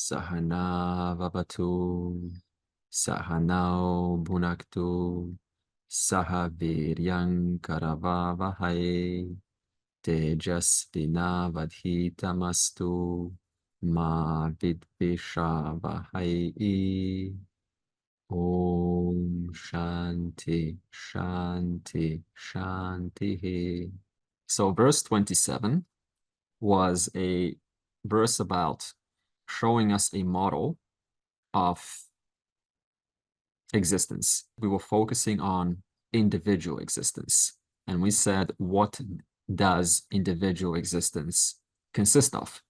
Sahana Vavatu, Sahanao Bhunaktu, Sahaviryang Karavavahai, Tejasvinavadhitamastu, Ma Vidvishavahai. Om Shanti, Shanti, Shanti. So verse 27 was a verse about showing us a model of existence. We were focusing on individual existence. And we said, what does individual existence consist of?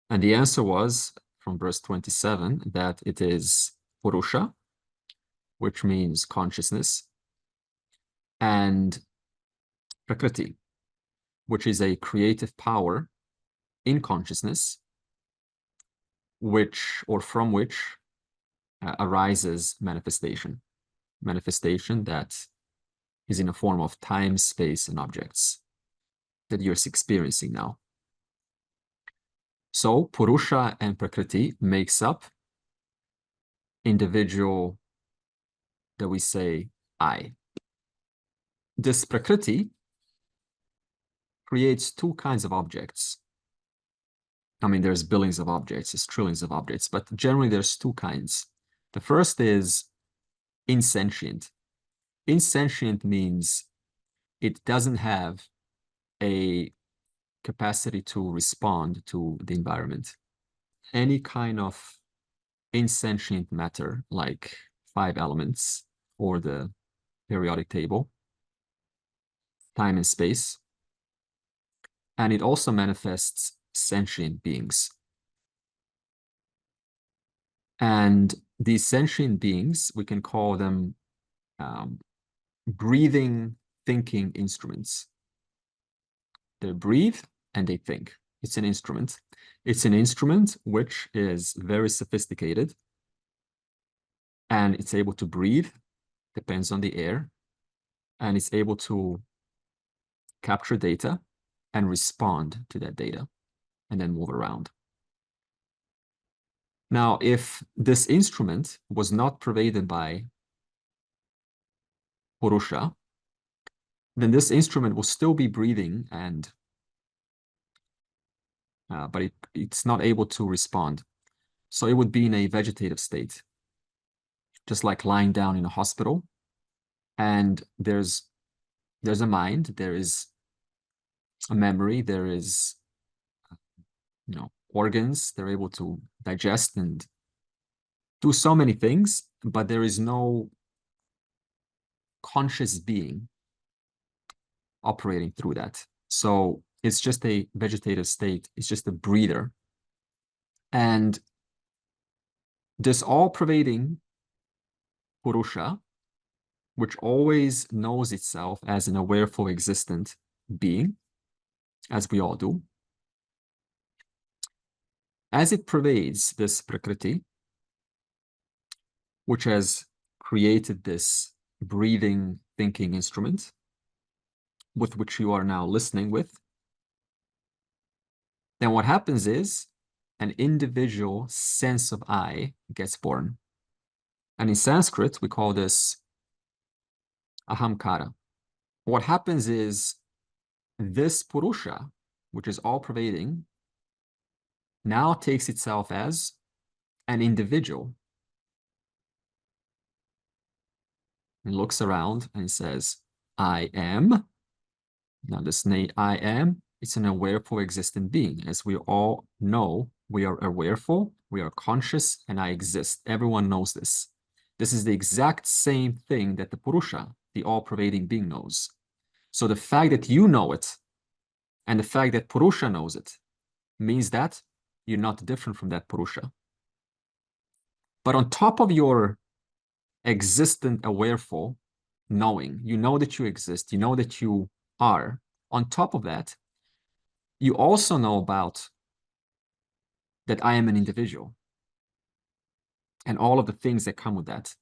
And the answer was, from verse 27, that it is Purusha, which means consciousness, and Prakriti, which is a creative power in consciousness, which, or from which, arises manifestation. Manifestation that is in a form of time, space, and objects that you're experiencing now. So Purusha and Prakriti makes up individual that we say I. This Prakriti creates two kinds of objects. I mean, there's billions of objects, there's trillions of objects, but generally there's two kinds. The first is insentient. Insentient means it doesn't have a capacity to respond to the environment. Any kind of insentient matter, like 5 elements or the periodic table, time and space, and it also manifests sentient beings. And these sentient beings, we can call them breathing, thinking instruments. They breathe and they think. It's an instrument. It's an instrument which is very sophisticated, and it's able to breathe, depends on the air, and it's able to capture data and respond to that data and then move around. Now, if this instrument was not pervaded by Purusha, then this instrument will still be breathing, and but it's not able to respond. So it would be in a vegetative state, just like lying down in a hospital. And there's a mind, there is a memory, there is organs, they're able to digest and do so many things, but there is no conscious being operating through that. So it's just a vegetative state, it's just a breather. And this all-pervading Purusha, which always knows itself as an awareful existent being, as we all do, as it pervades this Prakriti, which has created this breathing, thinking instrument with which you are now listening with, then what happens is an individual sense of I gets born. And in Sanskrit, we call this ahamkara. What happens is this Purusha, which is all-pervading, now takes itself as an individual and looks around and says, I am. Now this name, I am, it's an awareful existent being. As we all know, we are awareful, we are conscious, and I exist. Everyone knows this. This is the exact same thing that the Purusha, the all-pervading being, knows. So the fact that you know it and the fact that Purusha knows it means that you're not different from that Purusha. But on top of your existent awareful knowing, you know that you exist, you know that you are, on top of that, you also know about that I am an individual and all of the things that come with that.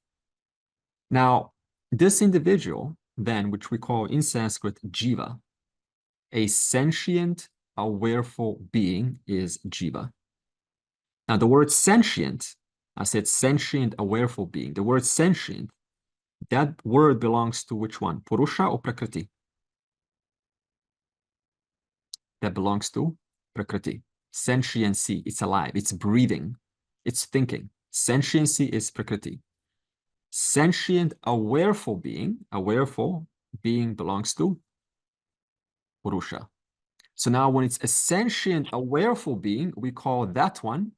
Now, this individual, then, which we call in Sanskrit jiva, a sentient, awareful being is jiva. Now, the word sentient, I said sentient, awareful being. The word sentient, that word belongs to which one? Purusha or Prakriti? That belongs to Prakriti. Sentiency, it's alive, it's breathing, it's thinking. Sentiency is Prakriti. Sentient, awareful being belongs to Purusha. So now when it's a sentient, awareful being, we call that one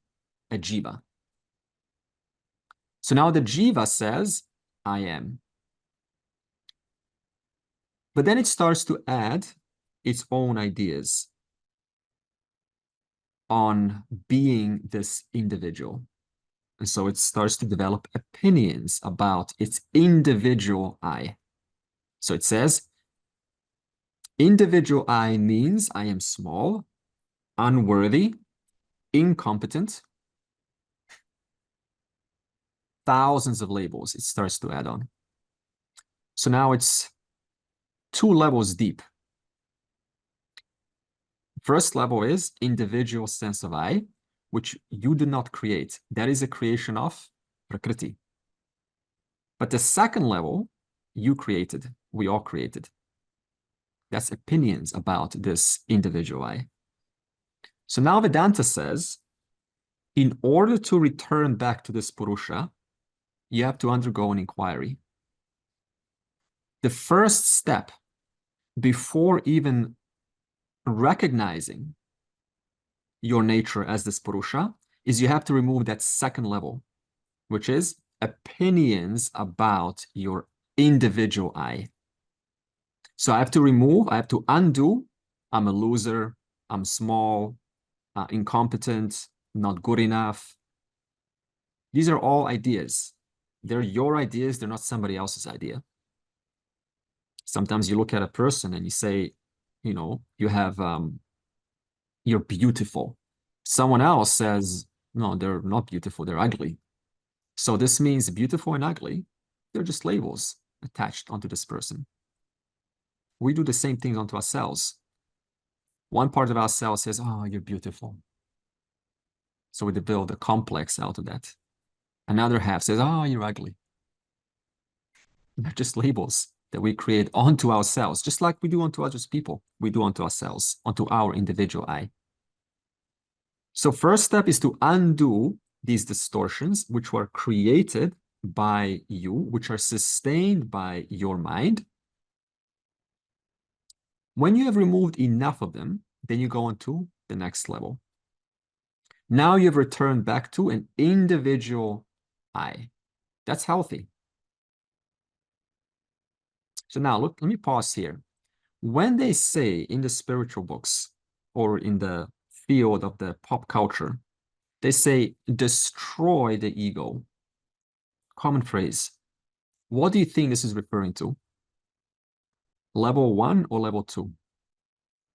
a jiva. So now the jiva says, I am. But then it starts to add its own ideas on being this individual. And so it starts to develop opinions about its individual I. So it says, individual I means I am small, unworthy, incompetent. Thousands of labels it starts to add on. So now it's 2 levels deep. First level is individual sense of I, which you did not create. That is a creation of Prakriti. But the second level, you created, we all created. That's opinions about this individual I. So now Vedanta says, in order to return back to this Purusha, you have to undergo an inquiry. The first step before even recognizing your nature as this Purusha is you have to remove that second level, which is opinions about your individual I. So I have to undo, I'm a loser, I'm small, incompetent, not good enough. These are all ideas. They're your ideas, they're not somebody else's idea. Sometimes you look at a person and you say, you know, you have, you're beautiful. Someone else says, no, they're not beautiful, they're ugly. So this means beautiful and ugly, they're just labels attached onto this person. We do the same things onto ourselves. One part of ourselves says, oh, you're beautiful. So we build a complex out of that. Another half says, oh, you're ugly. They're just labels that we create onto ourselves, just like we do onto other people. We do onto ourselves, onto our individual I. So first step is to undo these distortions, which were created by you, which are sustained by your mind. When you have removed enough of them, then you go on to the next level. Now you've returned back to an individual I. That's healthy. So now look, let me pause here. When they say in the spiritual books or in the field of the pop culture, they say destroy the ego. Common phrase. What do you think this is referring to? Level 1 or level 2?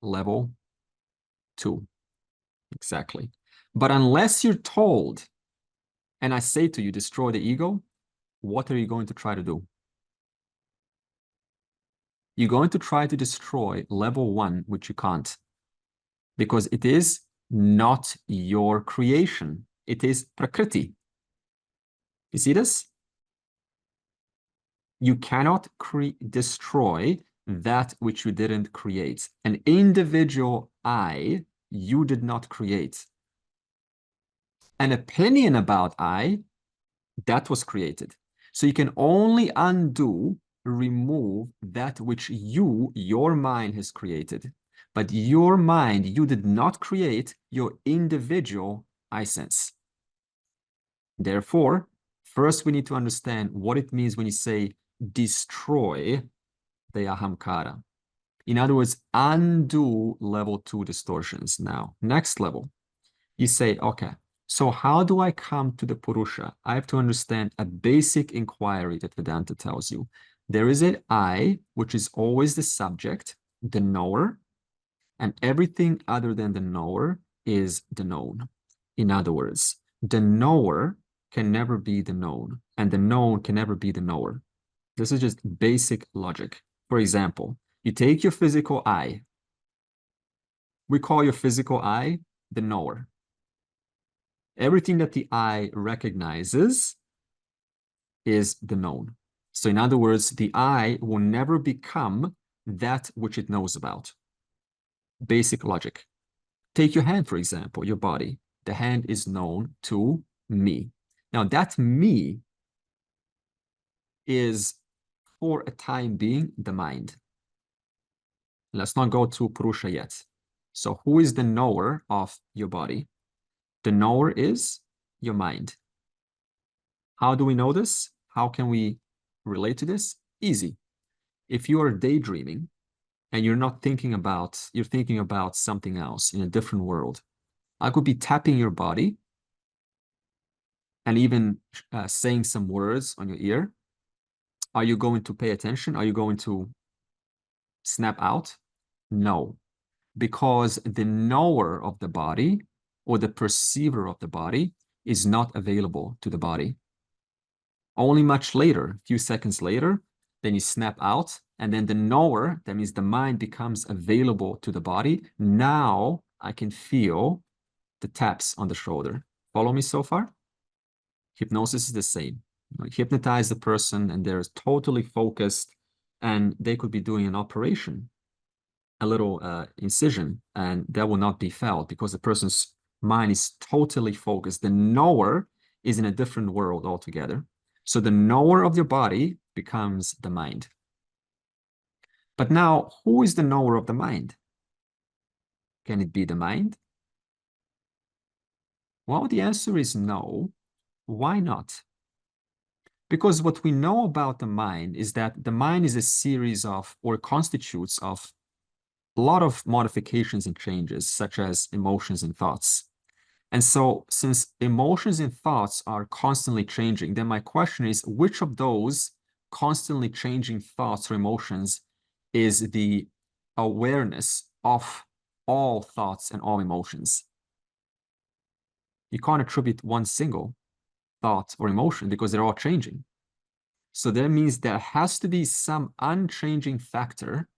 Level 2. Exactly. But unless you're told, and I say to you, destroy the ego, what are you going to try to do? You're going to try to destroy level 1, which you can't, because it is not your creation. It is Prakriti. You see this? You cannot destroy that which you didn't create. An individual I, you did not create. An opinion about I, that was created. So you can only undo, remove that which your mind has created. But your mind, you did not create your individual I sense. Therefore, first we need to understand what it means when you say destroy the ahamkara. In other words, undo level 2 distortions. Now, next level, you say, okay, so how do I come to the Purusha? I have to understand a basic inquiry that Vedanta tells you. There is an I, which is always the subject, the knower, and everything other than the knower is the known. In other words, the knower can never be the known, and the known can never be the knower. This is just basic logic. For example, you take your physical eye. We call your physical eye the knower. Everything that the eye recognizes is the known. So in other words, the eye will never become that which it knows about. Basic logic. Take your hand, for example, your body. The hand is known to me. Now that me is, for a time being, the mind. Let's not go to Purusha yet. So who is the knower of your body? The knower is your mind. How do we know this? How can we relate to this? Easy. If you are daydreaming and you're thinking about something else in a different world, I could be tapping your body and even saying some words on your ear. Are you going to pay attention? Are you going to snap out? No, because the knower of the body or the perceiver of the body is not available to the body. Only much later, a few seconds later, then you snap out, and then the knower, that means the mind, becomes available to the body. Now I can feel the taps on the shoulder. Follow me so far? Hypnosis is the same. You hypnotize the person and they're totally focused, and they could be doing an operation, a little incision, and that will not be felt because the person's mind is totally focused. The knower is in a different world altogether. So the knower of your body becomes the mind. But now, who is the knower of the mind? Can it be the mind? Well, the answer is no. Why not? Because what we know about the mind is that the mind is a series of, or constitutes of, a lot of modifications and changes, such as emotions and thoughts. And so, since emotions and thoughts are constantly changing, then my question is, which of those constantly changing thoughts or emotions is the awareness of all thoughts and all emotions? You can't attribute one single thought or emotion because they're all changing. So that means there has to be some unchanging factor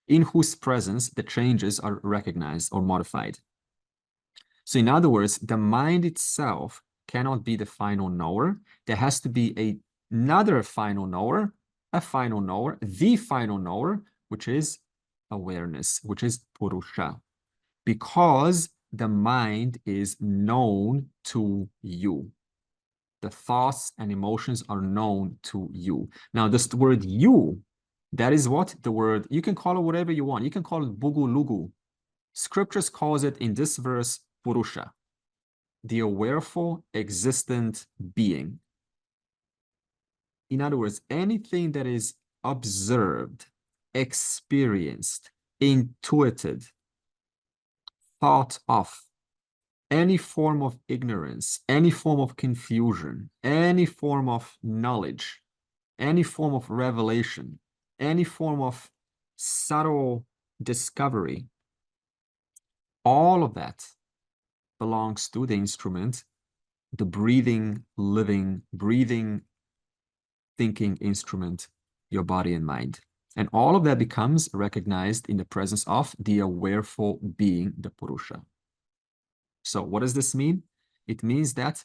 in whose presence the changes are recognized or modified. So in other words, the mind itself cannot be the final knower. There has to be another final knower, the final knower, which is awareness, which is Purusha. Because the mind is known to you. The thoughts and emotions are known to you. Now, this word you, that is what the word, you can call it whatever you want. You can call it bugu lugu. Scriptures calls it in this verse Purusha, the awareful, existent being. In other words, anything that is observed, experienced, intuited, thought of, any form of ignorance, any form of confusion, any form of knowledge, any form of revelation, any form of subtle discovery, all of that belongs to the instrument, the breathing, living, breathing, thinking instrument, your body and mind. And all of that becomes recognized in the presence of the awareful being, the Purusha. So what does this mean? It means that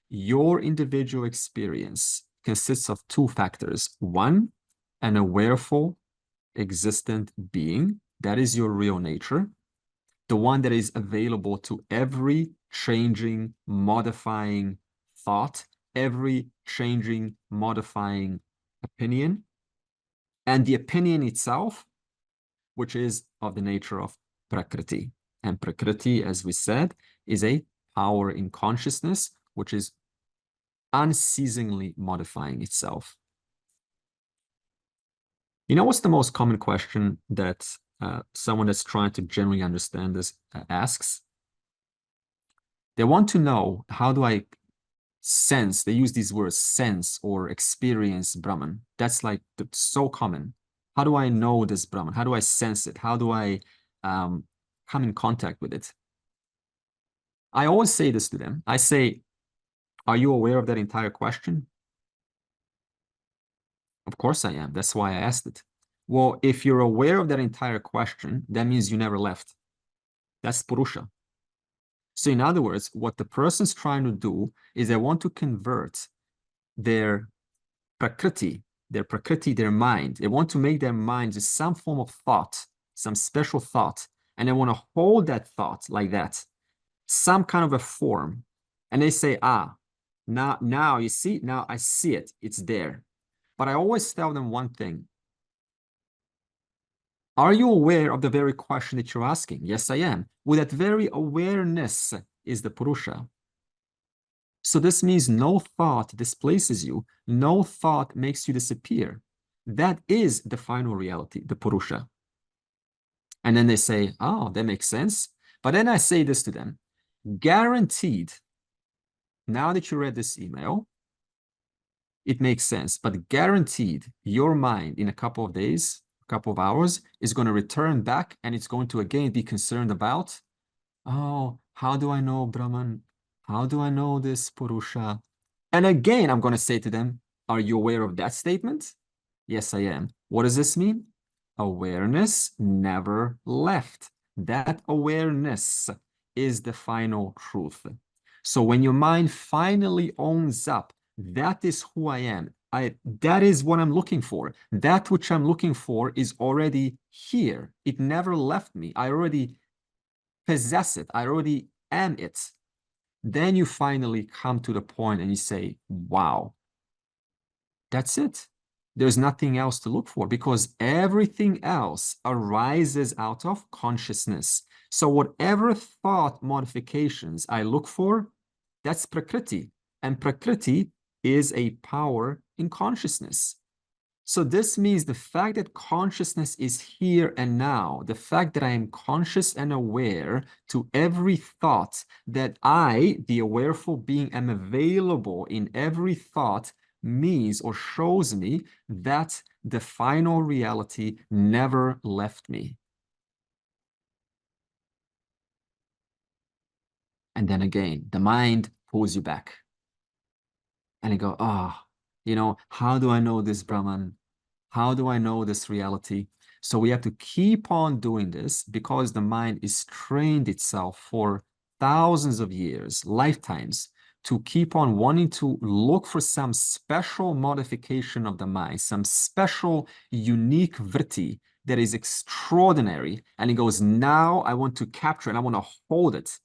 your individual experience consists of two factors. One, an awareful, existent being. That is your real nature. The one that is available to every changing, modifying thought, every changing, modifying opinion, and the opinion itself, which is of the nature of Prakriti. And Prakriti, as we said, is a power in consciousness, which is unceasingly modifying itself. You know what's the most common question that someone that's trying to genuinely understand this asks? They want to know, how do I sense? They use these words, sense or experience Brahman. That's so common. How do I know this Brahman? How do I sense it? How do I come in contact with it? I always say this to them. I say, are you aware of that entire question? Of course I am. That's why I asked it. Well, if you're aware of that entire question, that means you never left. That's Purusha. So in other words, what the person's trying to do is they want to convert their prakriti, their mind. They want to make their mind just some form of thought, some special thought, and they want to hold that thought like that, some kind of a form. And they say, now you see, now I see it, it's there. But I always tell them one thing. Are you aware of the very question that you're asking? Yes, I am. With that very awareness is the Purusha. So this means no thought displaces you. No thought makes you disappear. That is the final reality, the Purusha. And then they say, oh, that makes sense. But then I say this to them, guaranteed, now that you read this email, it makes sense, but guaranteed your mind in a couple of days, a couple of hours is going to return back and it's going to again be concerned about, oh, how do I know Brahman? How do I know this Purusha? And again, I'm going to say to them, are you aware of that statement? Yes, I am. What does this mean? Awareness never left. That awareness is the final truth. So when your mind finally owns up, that is who I am. That is what I'm looking for. That which I'm looking for is already here. It never left me. I already possess it. I already am it. Then you finally come to the point and you say, wow, that's it. There's nothing else to look for because everything else arises out of consciousness. So whatever thought modifications I look for, that's Prakriti. And Prakriti is a power in consciousness. So this means the fact that consciousness is here and now, the fact that I am conscious and aware to every thought, that I, the awareful being, am available in every thought, means or shows me that the final reality never left me. And then again, the mind pulls you back. And you go, how do I know this Brahman? How do I know this reality? So we have to keep on doing this because the mind is trained itself for thousands of years, lifetimes, to keep on wanting to look for some special modification of the mind, some special unique vritti that is extraordinary. And it goes, now I want to capture it, I want to hold it.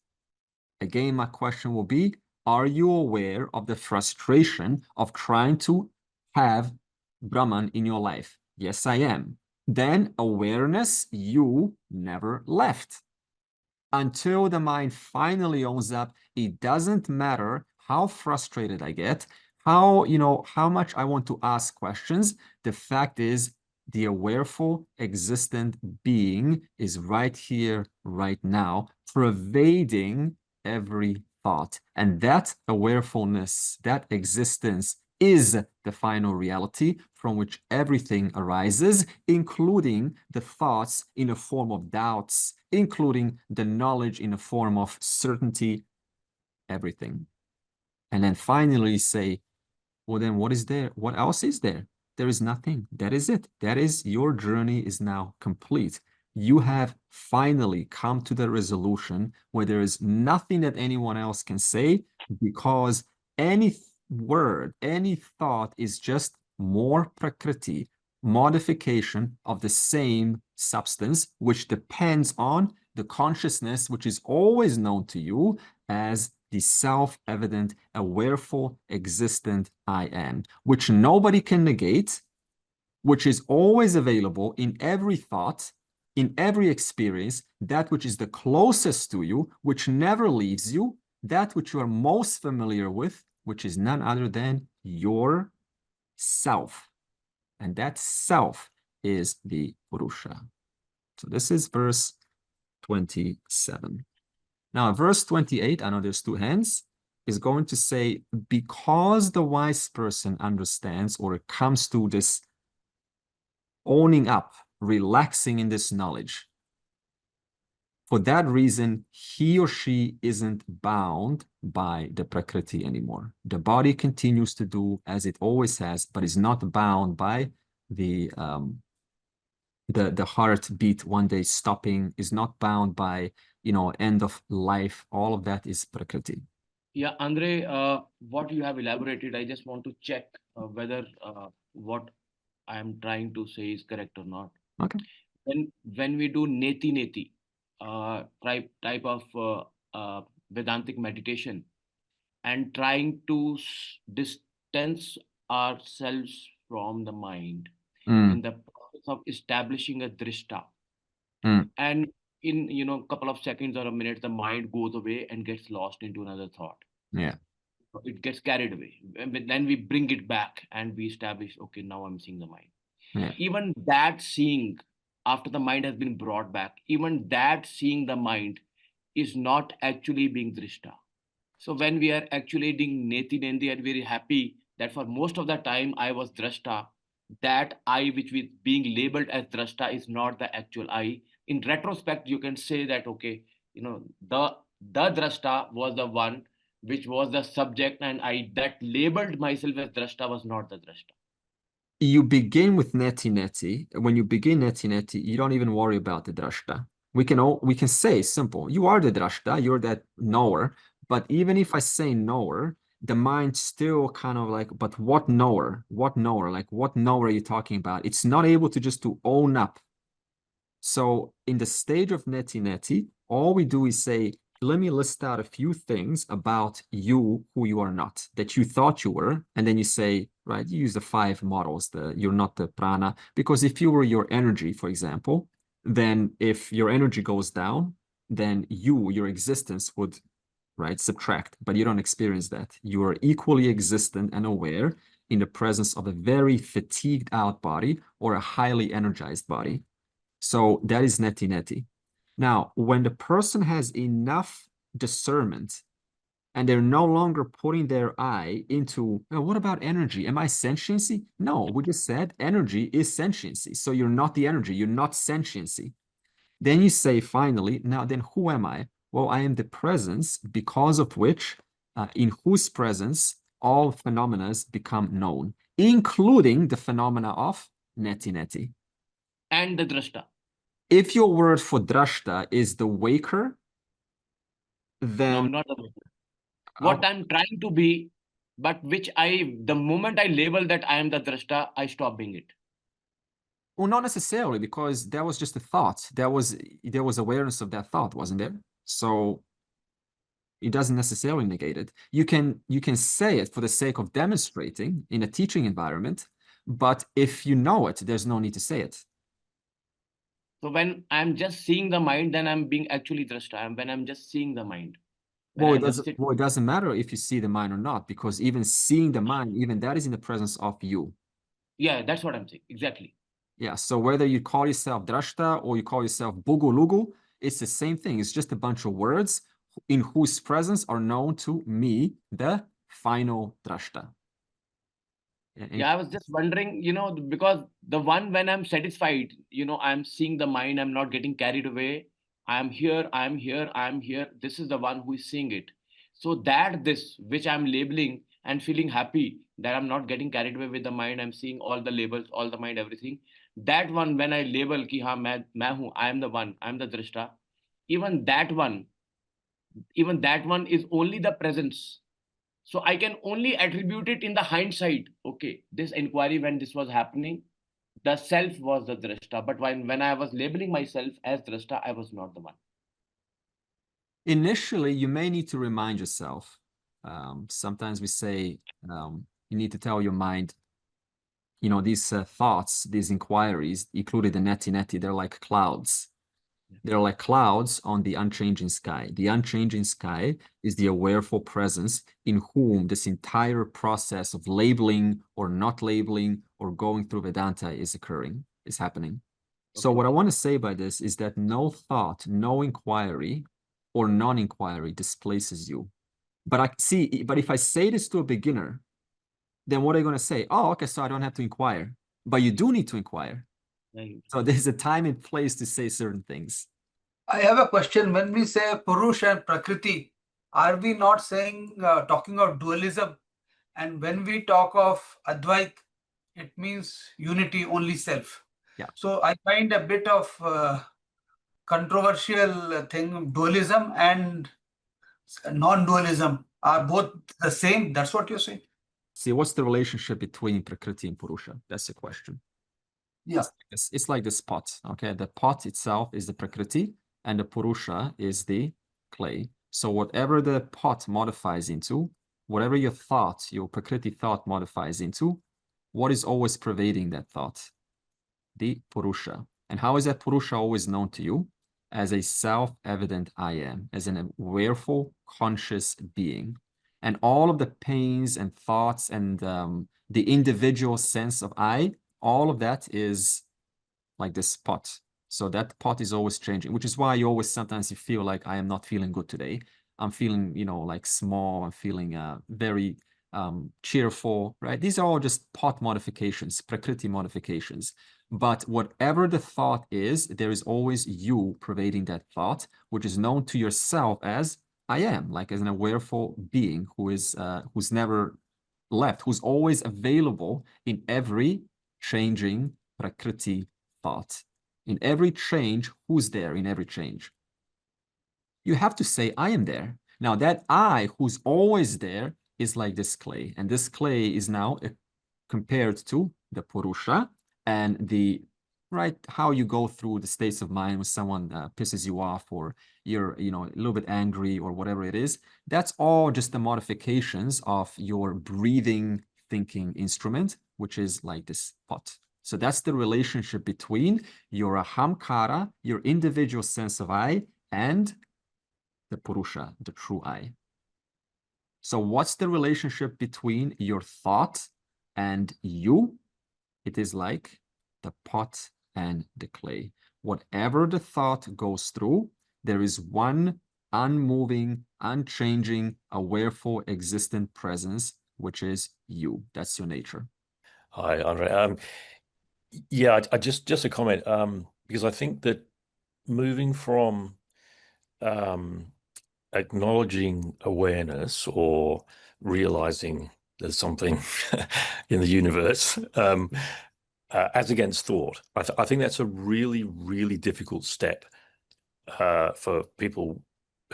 Again, my question will be, are you aware of the frustration of trying to have Brahman in your life? Yes, I am. Then awareness, you never left. Until the mind finally owns up, it doesn't matter how frustrated I get, how much I want to ask questions. The fact is, the awareful existent being is right here, right now, pervading every thought. And that awarefulness, that existence is the final reality from which everything arises, including the thoughts in a form of doubts, including the knowledge in a form of certainty, everything. And then finally say, well, then what is there? What else is there? There is nothing. That is it. That is, your journey is now complete. You have finally come to the resolution where there is nothing that anyone else can say, because any word, any thought is just more prakriti, modification of the same substance, which depends on the consciousness, which is always known to you as the self-evident, awareful, existent I am, which nobody can negate, which is always available in every thought, in every experience, that which is the closest to you, which never leaves you, that which you are most familiar with, which is none other than your self. And that self is the Purusha. So this is verse 27. Now, verse 28, I know there's two hands, is going to say, because the wise person understands or comes to this owning up, relaxing in this knowledge, for that reason, he or she isn't bound by the Prakriti anymore. The body continues to do as it always has, but is not bound by the the heartbeat one day stopping, is not bound by, end of life. All of that is Prakriti. Yeah, Andre, what you have elaborated, I just want to check whether what I am trying to say is correct or not. Okay. When we do neti neti, type of Vedantic meditation, and trying to distance ourselves from the mind Mm, in the process of establishing a drishta, mm, and in a couple of seconds or a minute the mind goes away and gets lost into another thought. yeah, It gets carried away, and then we bring it back and we establish, okay, now I'm seeing the mind. yeah. Even that seeing, after the mind has been brought back, even that seeing the mind is not actually being drishta. So when we are actually doing neti nendi and very happy that for most of the time I was drashta, that I which was being labeled as drashta is not the actual I. In retrospect, you can say that, okay, the drashta was the one which was the subject, and I that labeled myself as drashta was not the drashta. You begin with neti neti. When you begin neti neti, you don't even worry about the drashta. We can say simple. You are the drashta. You're that knower. But even if I say knower, the mind still kind of like, but what knower? What knower? Like what knower are you talking about? It's not able to just to own up. So in the stage of neti neti, all we do is say, let me list out a few things about you who you are not, that you thought you were. And then you say, right, you use the 5 models, you're not the prana. Because if you were your energy, for example, then if your energy goes down, then your existence would, right, subtract, but you don't experience that. You are equally existent and aware in the presence of a very fatigued out body or a highly energized body. So that is neti neti. Now, when the person has enough discernment and they're no longer putting their eye into, oh, what about energy? Am I sentiency? No, we just said energy is sentiency. So you're not the energy, you're not sentiency. Then you say, finally, now then who am I? Well, I am the presence because of which, in whose presence all phenomena become known, including the phenomena of neti neti. And the drashta. If your word for drashta is the waker, No, then not the uh, what I'm trying to be, but which the moment I label that I am the drashta, I stop being it. well, not necessarily, because that was just a thought. There was awareness of that thought, wasn't there? So it doesn't necessarily negate it. You can say it for the sake of demonstrating in a teaching environment, but if you know it, there's no need to say it. So when I'm just seeing the mind, then I'm being actually drashta. When I'm just seeing the mind, when Well, it I'm just doesn't sitting. well, it doesn't matter if you see the mind or not, because even seeing the mind, even that is in the presence of you. Yeah, that's what I'm saying. Exactly. Yeah, so whether you call yourself drashta or you call yourself bugulugu, it's the same thing. It's just a bunch of words in whose presence are known to me, the final drashta. Yeah, I was just wondering, because the one when I'm satisfied, I'm seeing the mind, I'm not getting carried away. I'm here, I'm here, I'm here. This is the one who is seeing it. So that this, which I'm labeling and feeling happy that I'm not getting carried away with the mind, I'm seeing all the labels, all the mind, everything. That one, when I label ki ha, main hu, I am the one, I'm the drishta. Even that one, even that one is only the presence. So I can only attribute it in the hindsight. Okay, this inquiry, when this was happening, the self was the drashta, but when I was labeling myself as drashta, I was not the one. Initially, you may need to remind yourself. Sometimes we say you need to tell your mind, these thoughts, these inquiries, including the neti neti, they're like clouds. They're like clouds on the unchanging sky. The unchanging sky is the awareful presence in whom this entire process of labeling or not labeling or going through Vedanta is occurring, is happening. So Okay. what I want to say by this is that no thought, no inquiry or non-inquiry displaces you. But if I say this to a beginner, then what are you going to say? Oh, okay, so I don't have to inquire. But you do need to inquire. Right. So there's a time and place to say certain things. I have a question. When we say Purush and Prakriti, are we not saying, talking of dualism? And when we talk of Advait, it means unity, only self. Yeah. So I find a bit of controversial thing. Dualism and non-dualism are both the same. That's what you're saying. See, what's the relationship between Prakriti and Purusha? That's the question. Yeah. It's like this pot, okay? The pot itself is the Prakriti, and the Purusha is the clay. So whatever the pot modifies into, whatever your thought, your Prakriti thought modifies into, what is always pervading that thought? The Purusha. And how is that Purusha always known to you? As a self-evident I am, as an awareful, conscious being. And all of the pains and thoughts and the individual sense of I, all of that is like this pot. So that pot is always changing, which is why you always sometimes you feel like I am not feeling good today. I'm feeling, like small. I'm feeling very cheerful, right? These are all just pot modifications, Prakriti modifications. But whatever the thought is, there is always you pervading that thought, which is known to yourself as I am, like as an awareful being who is who's never left, who's always available in every changing Prakriti thought. In every change, who's there in every change? You have to say, I am there. Now, that I who's always there is like this clay. And this clay is now compared to the Purusha and the, right, how you go through the states of mind when someone pisses you off or you're, a little bit angry or whatever it is. That's all just the modifications of your breathing thinking instrument, which is like this pot. So that's the relationship between your ahamkara, your individual sense of I, and the Purusha, the true I. So what's the relationship between your thought and you? It is like the pot and the clay. Whatever the thought goes through, there is one unmoving, unchanging, awareful, existent presence, which is you. That's your nature. Hi, Andre. Yeah, I just a comment, because I think that moving from acknowledging awareness or realizing there's something in the universe as against thought, I think that's a really, really difficult step for people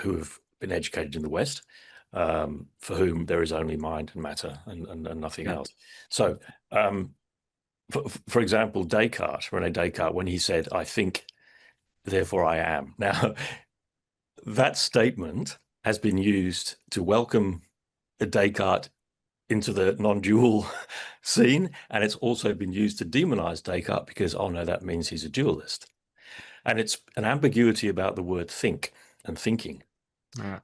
who have been educated in the West, for whom there is only mind and matter and nothing else. So, for example, Rene Descartes, when he said, I think, therefore I am. Now, that statement has been used to welcome Descartes into the non-dual scene, and it's also been used to demonize Descartes because, oh no, that means he's a dualist. And it's an ambiguity about the word think and thinking. Yeah.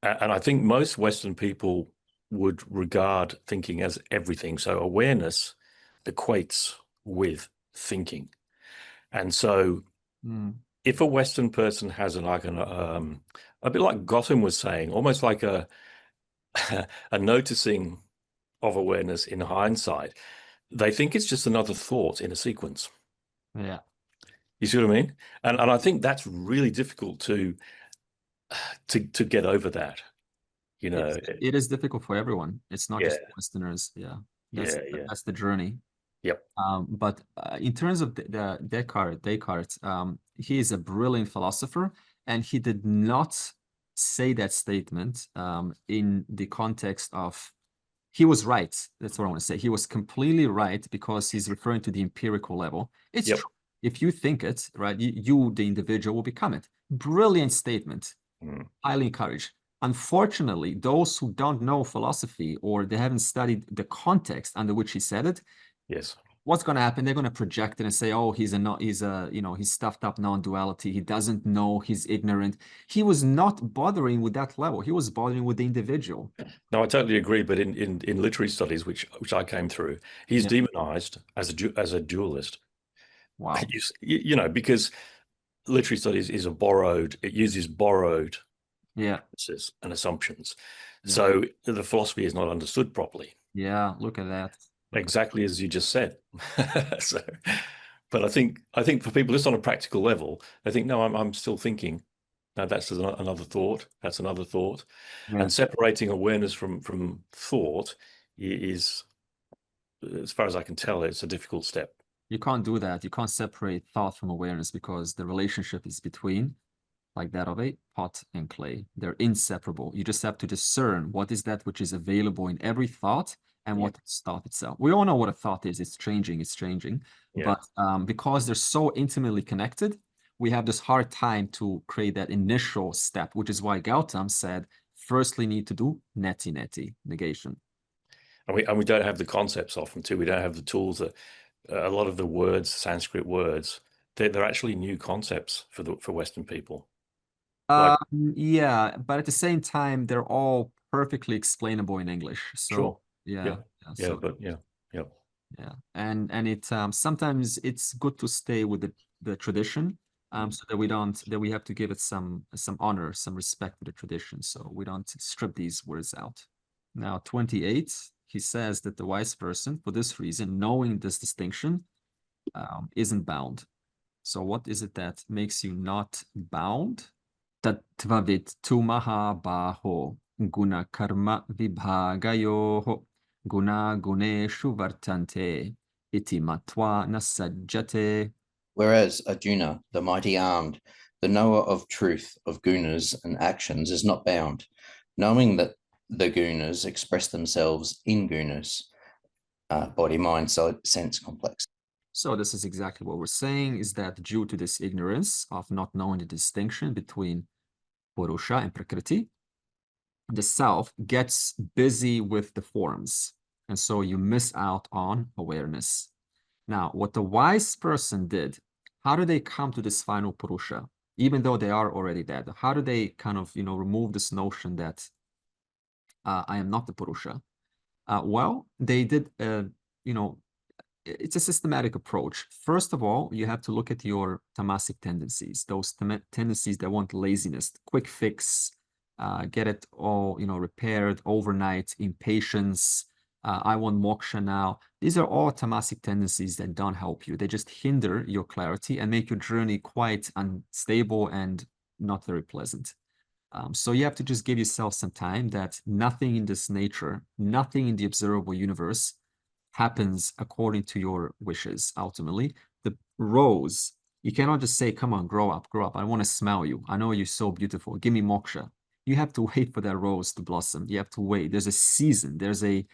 And I think most Western people would regard thinking as everything. So awareness equates with thinking. And so if a Western person has a bit like Gotham was saying, almost like a noticing of awareness in hindsight, they think it's just another thought in a sequence. Yeah. You see what I mean? And I think that's really difficult to get over that. It is difficult for everyone. It's not just Westerners. Yeah. That's the journey. Yep. But in terms of the Descartes, he is a brilliant philosopher, and he did not say that statement in the context of, he was right. That's what I want to say. He was completely right because he's referring to the empirical level. It's true. If you think it, right, you, the individual, will become it. Brilliant statement. Highly encouraged. Unfortunately, those who don't know philosophy or they haven't studied the context under which he said it, what's going to happen? They're going to project it and say, "Oh, he's stuffed up non-duality. He doesn't know. He's ignorant." He was not bothering with that level. He was bothering with the individual. No, I totally agree. But in literary studies, which I came through, he's demonized as a dualist. Wow. Because literary studies is it uses borrowed premises and assumptions. So the philosophy is not understood properly. Yeah, look at that. Exactly as you just said. But I think for people just on a practical level, they think, no, I'm still thinking. Now that's another thought. That's another thought. And separating awareness from thought is, as far as I can tell, it's a difficult step. You can't do that. You can't separate thought from awareness because the relationship is between, like that of a pot and clay. They're inseparable. You just have to discern what is that which is available in every thought and what is thought itself. We all know what a thought is. It's changing. Yeah. But because they're so intimately connected, we have this hard time to create that initial step, which is why Gautam said, firstly need to do neti, negation. And we don't have the concepts often too. We don't have the tools that a lot of the words, Sanskrit words, they're actually new concepts for Western people. Yeah, but at the same time, they're all perfectly explainable in English. So Sure. yeah. And it sometimes it's good to stay with the tradition, so that we have to give it some honor, some respect to the tradition, so we don't strip these words out. Now, 28, he says that the wise person, for this reason, knowing this distinction, isn't bound. So what is it that makes you not bound? Tatvavit tu mahabaho guna karma vibhagayoho guna guneshu vartante iti matva nasajjate. Whereas Arjuna, the mighty armed, the knower of truth, of gunas and actions, is not bound, knowing that the gunas express themselves in gunas, body, mind, sense complex. So this is exactly what we're saying, is that due to this ignorance of not knowing the distinction between Purusha and Prakriti, the self gets busy with the forms, and so you miss out on awareness. Now, what the wise person did, how do they come to this final Purusha, even though they are already dead? How do they kind of, remove this notion that I am not the Purusha? Well, they did, it's a systematic approach. First of all, you have to look at your tamasic tendencies, those tendencies that want laziness, quick fix, get it all, repaired overnight, impatience. I want moksha now. These are all tamasic tendencies that don't help you. They just hinder your clarity and make your journey quite unstable and not very pleasant. So you have to just give yourself some time that nothing in this nature, nothing in the observable universe happens according to your wishes. Ultimately, the rose, you cannot just say, come on, grow up. I want to smell you. I know you're so beautiful. Give me moksha. You have to wait for that rose to blossom. You have to wait. There's a season. There's a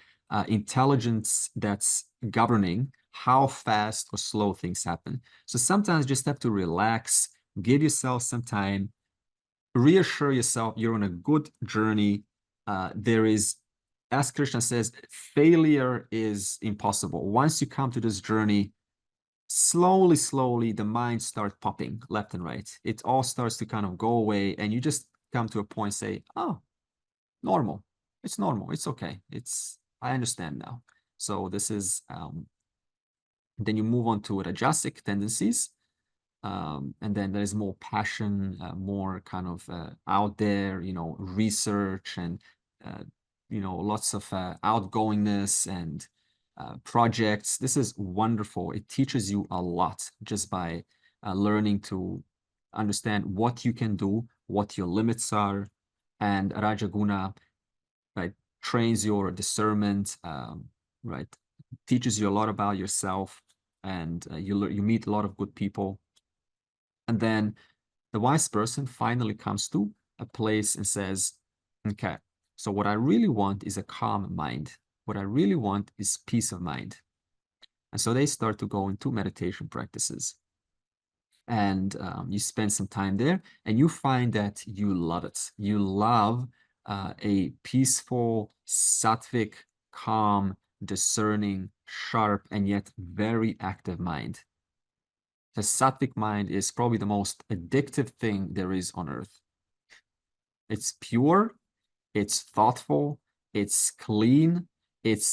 intelligence that's governing how fast or slow things happen. So sometimes you just have to relax, give yourself some time, reassure yourself you're on a good journey. There is, as Krishna says, failure is impossible. Once you come to this journey, slowly, the mind starts popping left and right. It all starts to kind of go away, and you just come to a point, say, oh, normal. It's normal. It's okay. I understand now. So this is, then you move on to rajasic tendencies. And then there's more passion, more kind of out there, research and, lots of outgoingness and projects. This is wonderful. It teaches you a lot just by learning to understand what you can do, what your limits are. And Rajaguna, right, trains your discernment, right, teaches you a lot about yourself, and you meet a lot of good people. And then the wise person finally comes to a place and says, okay, so what I really want is a calm mind. What I really want is peace of mind. And so they start to go into meditation practices. And you spend some time there, and you find that you love it. You love a peaceful, sattvic, calm, discerning, sharp, and yet very active mind. The sattvic mind is probably the most addictive thing there is on earth. It's pure, it's thoughtful, it's clean, it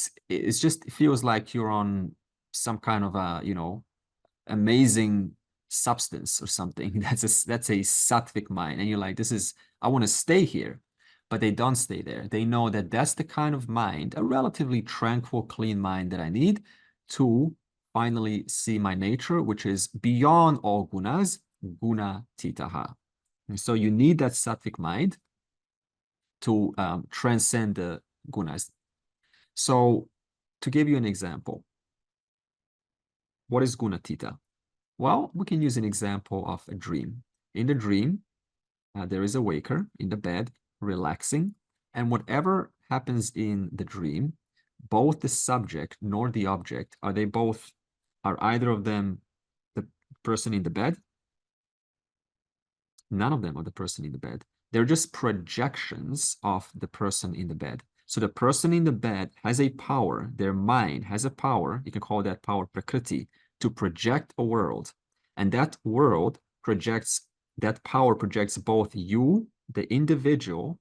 feels like you're on some kind of a, amazing substance or something. That's a sattvic mind. And you're like, I want to stay here. But they don't stay there. They know that that's the kind of mind, a relatively tranquil, clean mind that I need to finally see my nature, which is beyond all gunas, guna titaha. And so you need that sattvic mind to transcend the gunas. So to give you an example, What is gunatita? Well, we can use an example of a dream. In the dream, there is a waker in the bed, relaxing, and whatever happens in the dream, both the subject nor the object, are either of them the person in the bed? None of them are the person in the bed. They're just projections of the person in the bed. So the person in the bed has a power, their mind has a power, you can call that power prakriti, to project a world. And that world projects, that power projects both you, the individual,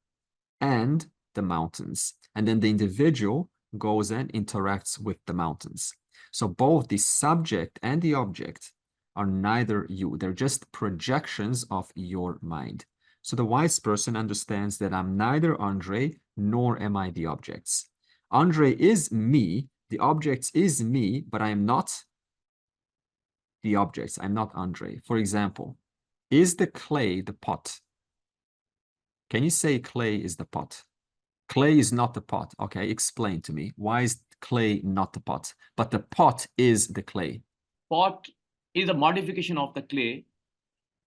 and the mountains. And then the individual goes and interacts with the mountains. So both the subject and the object are neither you. They're just projections of your mind. So the wise person understands that I'm neither Andre nor am I the objects. Andre is me, the objects is me, but I am not the objects. I'm not Andre. For example, is the clay the pot? Can you say clay is the pot? Clay is not the pot. Okay, explain to me. Why is clay not the pot? But the pot is the clay. Pot is a modification of the clay.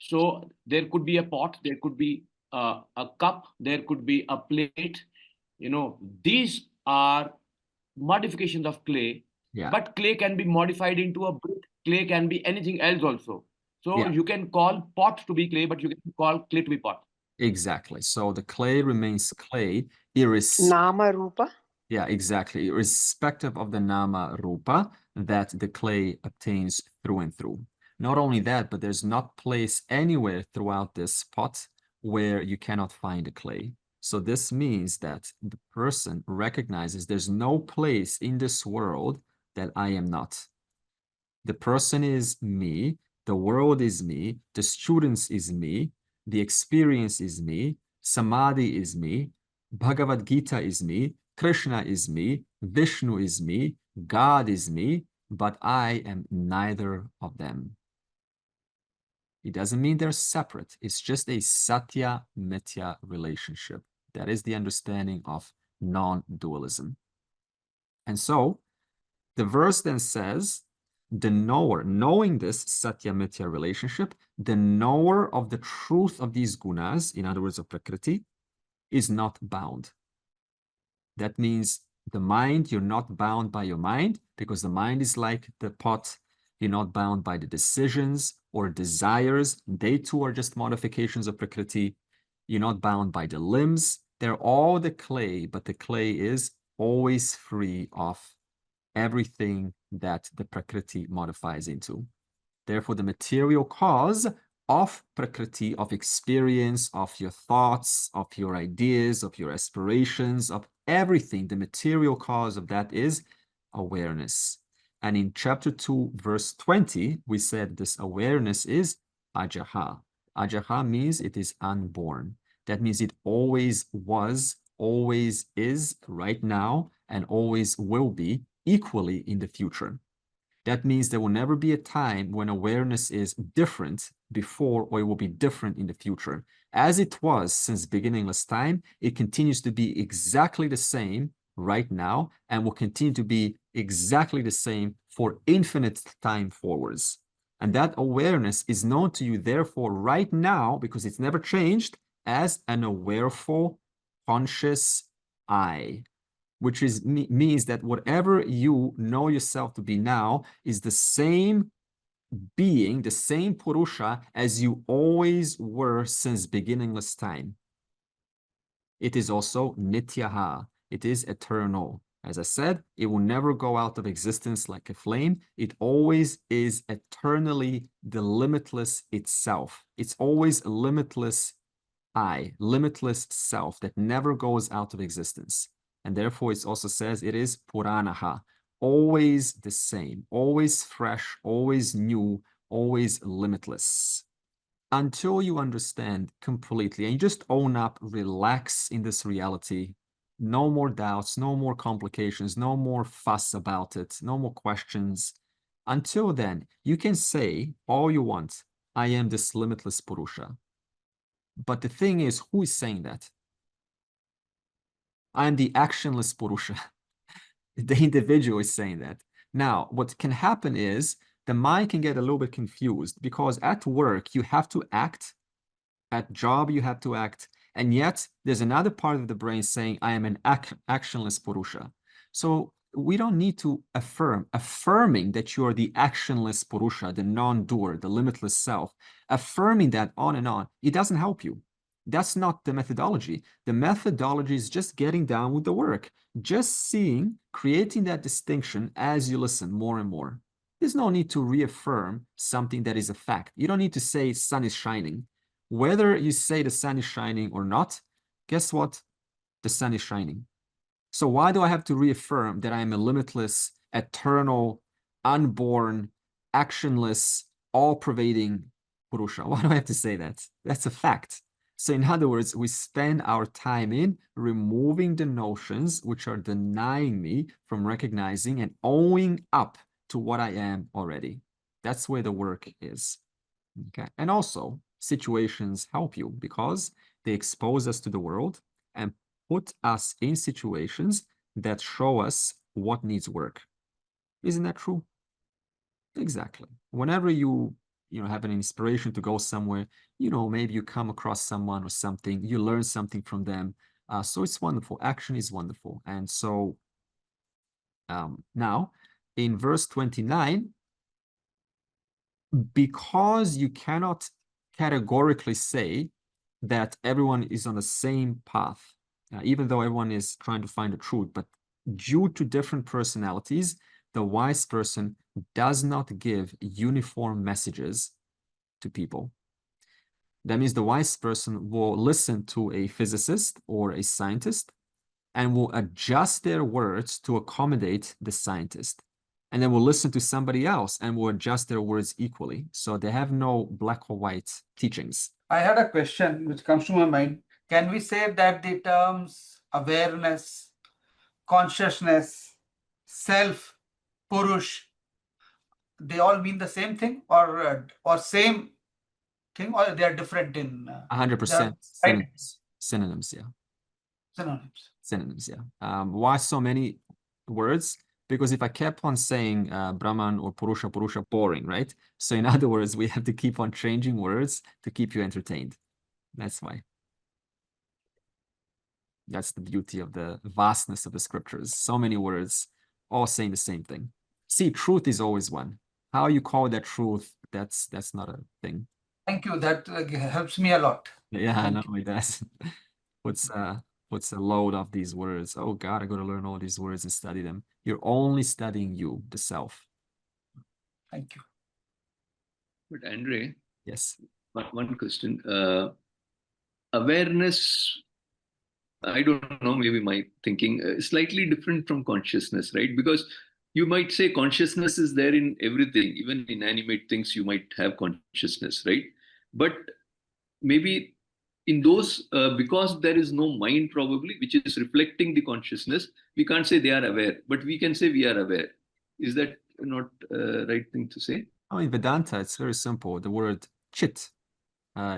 So there could be a pot, there could be a cup, there could be a plate. You know, these are modifications of clay. Yeah. But clay can be modified into a brick. Clay can be anything else also. So Yeah. you can call pot to be clay, but you can call clay to be pot. Exactly. So the clay remains clay, irrespective. Nama Rupa. Yeah, exactly. Irrespective of the nama rupa that the clay obtains through and through. Not only that, but there's not place anywhere throughout this pot where you cannot find a clay. So this means that the person recognizes there's no place in this world that I am not. The person is me, the world is me, the students is me, the experience is me, Samadhi is me, Bhagavad Gita is me, Krishna is me, Vishnu is me, God is me, but I am neither of them. It doesn't mean they're separate. It's just a satya mithya relationship. That is the understanding of non-dualism. And so the verse then says, the knower, knowing this satya mithya relationship, the knower of the truth of these gunas, in other words of prakriti, is not bound. That means the mind, you're not bound by your mind, because the mind is like the pot. You're not bound by the decisions or desires. They too are just modifications of prakriti. You're not bound by the limbs. They're all the clay, but the clay is always free of everything that the prakriti modifies into. Therefore, the material cause of prakriti, of experience, of your thoughts, of your ideas, of your aspirations, of everything, the material cause of that is awareness. And in chapter 2, verse 20, we said this awareness is ajaha. Ajaha means it is unborn. That means it always was, always is right now, and always will be equally in the future. That means there will never be a time when awareness is different before, or it will be different in the future. As it was since beginningless time, it continues to be exactly the same right now, and will continue to be exactly the same for infinite time forwards. And that awareness is known to you, therefore, right now, because it's never changed, as an awareful, conscious I, which is means that whatever you know yourself to be now is the same being, the same Purusha as you always were since beginningless time. It is also Nityaha. It is eternal. As I said, it will never go out of existence like a flame. It always is eternally the limitless itself. It's always a limitless I, limitless self that never goes out of existence. And therefore, it also says it is Puranaha, always the same, always fresh, always new, always limitless. Until you understand completely and you just own up, relax in this reality, no more doubts, no more complications, no more fuss about it, no more questions. Until then, you can say all you want, I am this limitless Purusha. But the thing is, who is saying that? I am the actionless Purusha. The individual is saying that. Now, what can happen is the mind can get a little bit confused because at work, you have to act, at job, you have to act, and yet there's another part of the brain saying, I am an actionless Purusha. So we don't need to affirming that you are the actionless Purusha, the non-doer, the limitless self, affirming that on and on, it doesn't help you. That's not the methodology. The methodology is just getting down with the work, just seeing, creating that distinction as you listen more and more. There's no need to reaffirm something that is a fact. You don't need to say sun is shining. Whether you say the sun is shining or not, guess what? The sun is shining. So why do I have to reaffirm that I am a limitless, eternal, unborn, actionless, all-pervading Purusha? Why do I have to say that? That's a fact. So in other words, we spend our time in removing the notions which are denying me from recognizing and owning up to what I am already. That's where the work is. Okay. And also, situations help you because they expose us to the world and put us in situations that show us what needs work. Isn't that true? Exactly. Whenever you have an inspiration to go somewhere, maybe you come across someone or something, you learn something from them. So it's wonderful. Action is wonderful. And so now in verse 29, because you cannot categorically say that everyone is on the same path, even though everyone is trying to find the truth, but due to different personalities, the wise person does not give uniform messages to people. That means the wise person will listen to a physicist or a scientist and will adjust their words to accommodate the scientist. And then will listen to somebody else and will adjust their words equally. So they have no black or white teachings. I had a question which comes to my mind. Can we say that the terms awareness, consciousness, self, Purush, they all mean the same thing or same thing, or they are different in 100% synonyms. Synonyms, yeah. Synonyms. Synonyms, yeah. Why so many words? Because if I kept on saying Brahman or Purusha, boring, right? So in other words, we have to keep on changing words to keep you entertained. That's why. That's the beauty of the vastness of the scriptures. So many words, all saying the same thing. See, truth is always one. How you call that truth, that's not a thing. Thank you. That helps me a lot. Yeah, I know it does. Puts a load of these words. Oh God, I got to learn all these words and study them. You're only studying you, the self. Thank you. But Andre, yes, one question. Awareness, I don't know, maybe my thinking slightly different from consciousness, right? Because you might say consciousness is there in everything, even inanimate things, you might have consciousness, right? But maybe in those, because there is no mind probably, which is reflecting the consciousness, we can't say they are aware, but we can say we are aware. Is that not right thing to say? Oh, in Vedanta, it's very simple. The word chit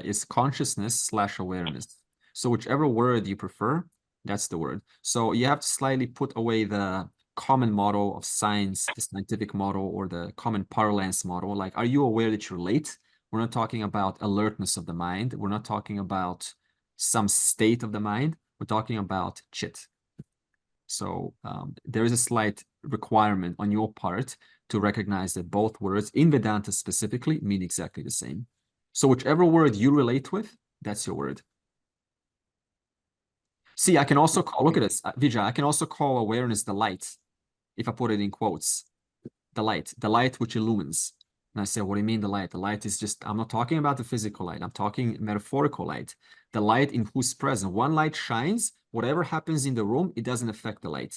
is consciousness / awareness. So whichever word you prefer, that's the word. So you have to slightly put away the common model of science, the scientific model, or the common parlance model. Like, are you aware that you're late? We're not talking about alertness of the mind. We're not talking about some state of the mind. We're talking about chit. So there is a slight requirement on your part to recognize that both words in Vedanta specifically mean exactly the same. So whichever word you relate with, that's your word. See, I can also call, look at this, Vijay, I can also call awareness the light, if I put it in quotes, the light which illumines. And I say, what do you mean the light? The light is just, I'm not talking about the physical light. I'm talking metaphorical light. The light in whose presence. One light shines, whatever happens in the room, it doesn't affect the light.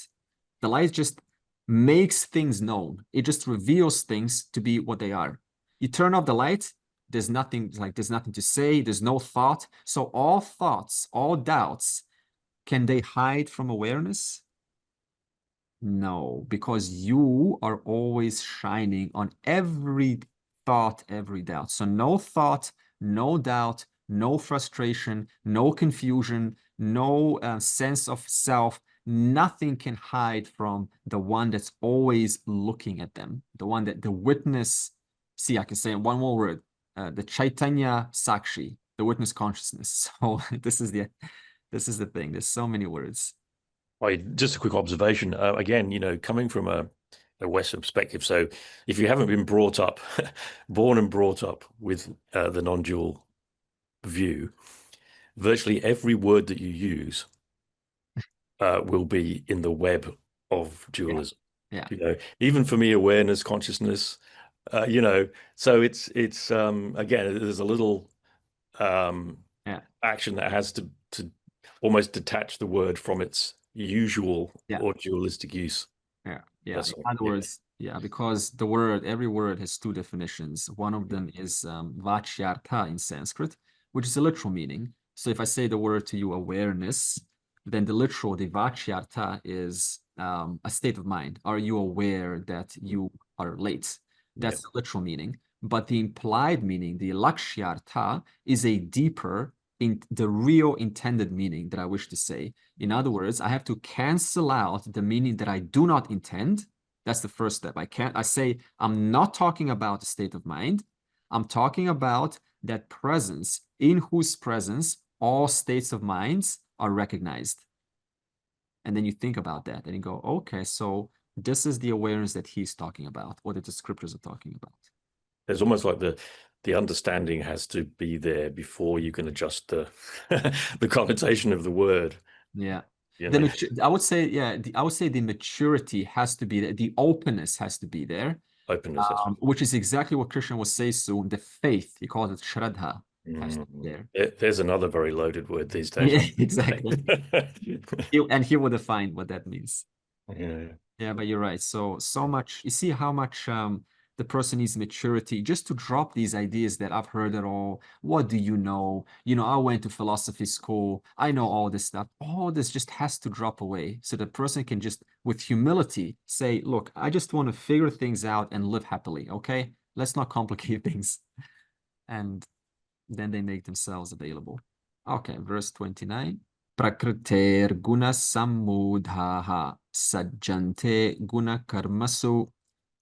The light just makes things known. It just reveals things to be what they are. You turn off the light, there's nothing to say, there's no thought. So all thoughts, all doubts, can they hide from awareness? No, because you are always shining on every thought, every doubt. So no thought, no doubt, no frustration, no confusion, no sense of self nothing can hide from the one that's always looking at them, the one that the witness. See, I can say one more word, the Chaitanya Sakshi, the witness consciousness. So this is the thing. There's so many words. Just a quick observation. Again, coming from a Western perspective. So if you haven't been brought up, born and brought up with the non-dual view, virtually every word that you use will be in the web of dualism. Yeah. Even for me, awareness, consciousness, so it's again, there's a little action that has to almost detach the word from its usual or dualistic use. In other words, because every word has two definitions. One of them is vachyartha in Sanskrit, which is a literal meaning. So if I say the word to you, awareness, then the vachyartha is a state of mind. Are you aware that you are late? That's the literal meaning. But the implied meaning, the lakshyartha, is a deeper, in the real intended meaning that I wish to say. In other words, I have to cancel out the meaning that I do not intend. That's the first step. I say, I'm not talking about a state of mind. I'm talking about that presence, in whose presence all states of minds are recognized. And then you think about that and you go, okay, so this is the awareness that he's talking about, or that the scriptures are talking about. It's almost like the understanding has to be there before you can adjust the the connotation of the word. Yeah. I would say, the maturity has to be there. The openness has to be there. Openness, which is exactly what Krishna will say soon. The faith, he calls it Shraddha, has to be there. There's another very loaded word these days. Yeah, exactly. And he will define what that means. Yeah, but you're right. So much, you see how much the person needs maturity just to drop these ideas that I've heard it all. What do you know? I went to philosophy school. I know all this stuff. All this just has to drop away so the person can just, with humility, say, look, I just want to figure things out and live happily, okay? Let's not complicate things. And then they make themselves available. Okay, verse 29. Prakriter guna samudhaha sajjante guna karmasu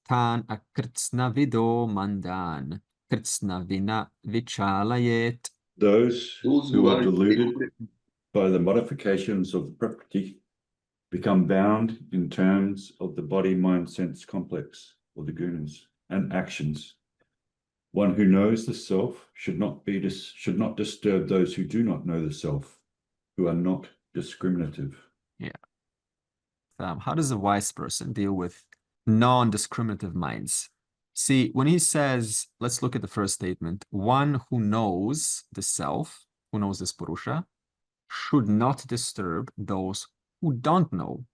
tan akritsna vido mandan kritsna vina vichalayet. Those who are deluded by the modifications of Prakriti become bound in terms of the body, mind, sense complex, or the gunas, and actions. One who knows the self should not disturb those who do not know the self, who are not discriminative. Yeah. How does a wise person deal with non-discriminative minds? See, when he says, let's look at the first statement, one who knows the self, who knows this Purusha, should not disturb those who don't know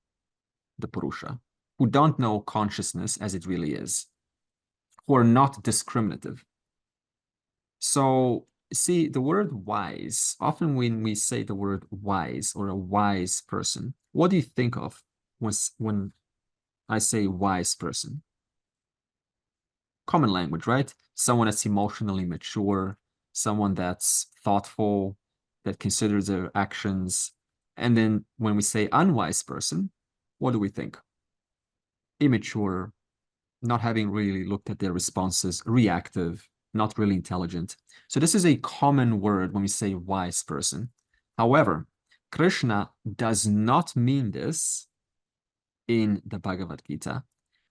the Purusha, who don't know consciousness as it really is, who are not discriminative. So, see, the word wise, often when we say the word wise or a wise person, what do you think of when I say wise person? Common language, right? Someone that's emotionally mature, someone that's thoughtful, that considers their actions. And then when we say unwise person, what do we think? Immature, not having really looked at their responses, reactive, not really intelligent. So this is a common word when we say wise person. However, Krishna does not mean this in the Bhagavad Gita.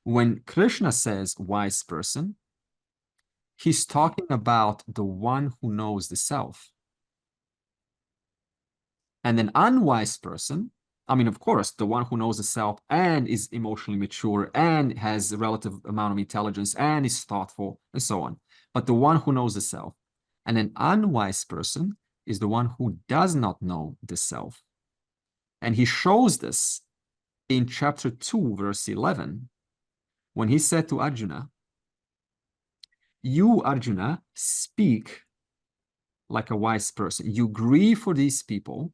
When Krishna says wise person, he's talking about the one who knows the self. And an unwise person, I mean, of course, the one who knows the self and is emotionally mature and has a relative amount of intelligence and is thoughtful and so on. But the one who knows the self. And an unwise person is the one who does not know the self. And he shows this in chapter 2, verse 11, when he said to Arjuna, you, Arjuna, speak like a wise person. You grieve for these people,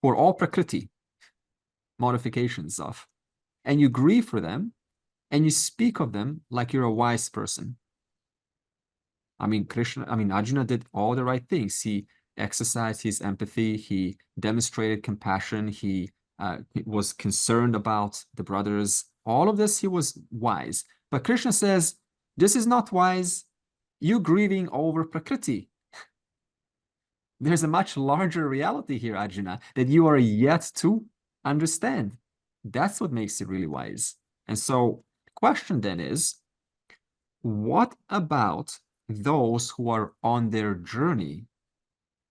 for all Prakriti, modifications of, and you grieve for them, and you speak of them like you're a wise person. I mean, Arjuna did all the right things. He exercised his empathy, he demonstrated compassion, he he was concerned about the brothers. All of this, he was wise. But Krishna says, this is not wise. You grieving over Prakriti. There's a much larger reality here, Arjuna, that you are yet to understand. That's what makes it really wise. And so the question then is, what about those who are on their journey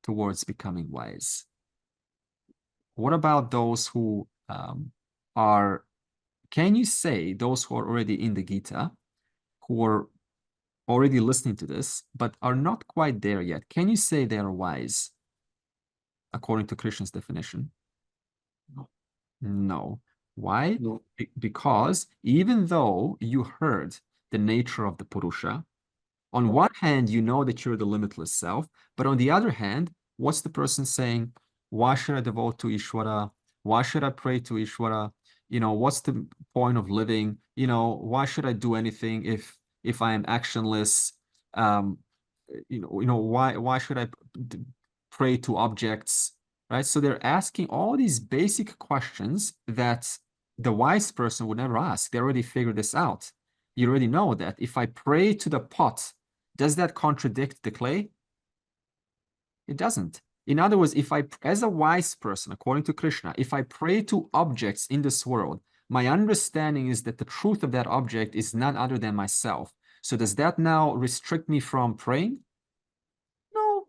towards becoming wise? What about those who are, can you say those who are already in the Gita, who are already listening to this, but are not quite there yet? Can you say they are wise according to Krishna's definition? No. No. Why? No. Because even though you heard the nature of the Purusha, on one hand, you know that you're the limitless self, but on the other hand, what's the person saying? Why should I devote to Ishvara? Why should I pray to Ishvara? You know, what's the point of living? You know, why should I do anything if I am actionless? Why should I pray to objects? Right? So they're asking all these basic questions that the wise person would never ask. They already figured this out. You already know that if I pray to the pot, does that contradict the clay? It doesn't. In other words, if I, as a wise person, according to Krishna, if I pray to objects in this world, my understanding is that the truth of that object is none other than myself. So does that now restrict me from praying? No.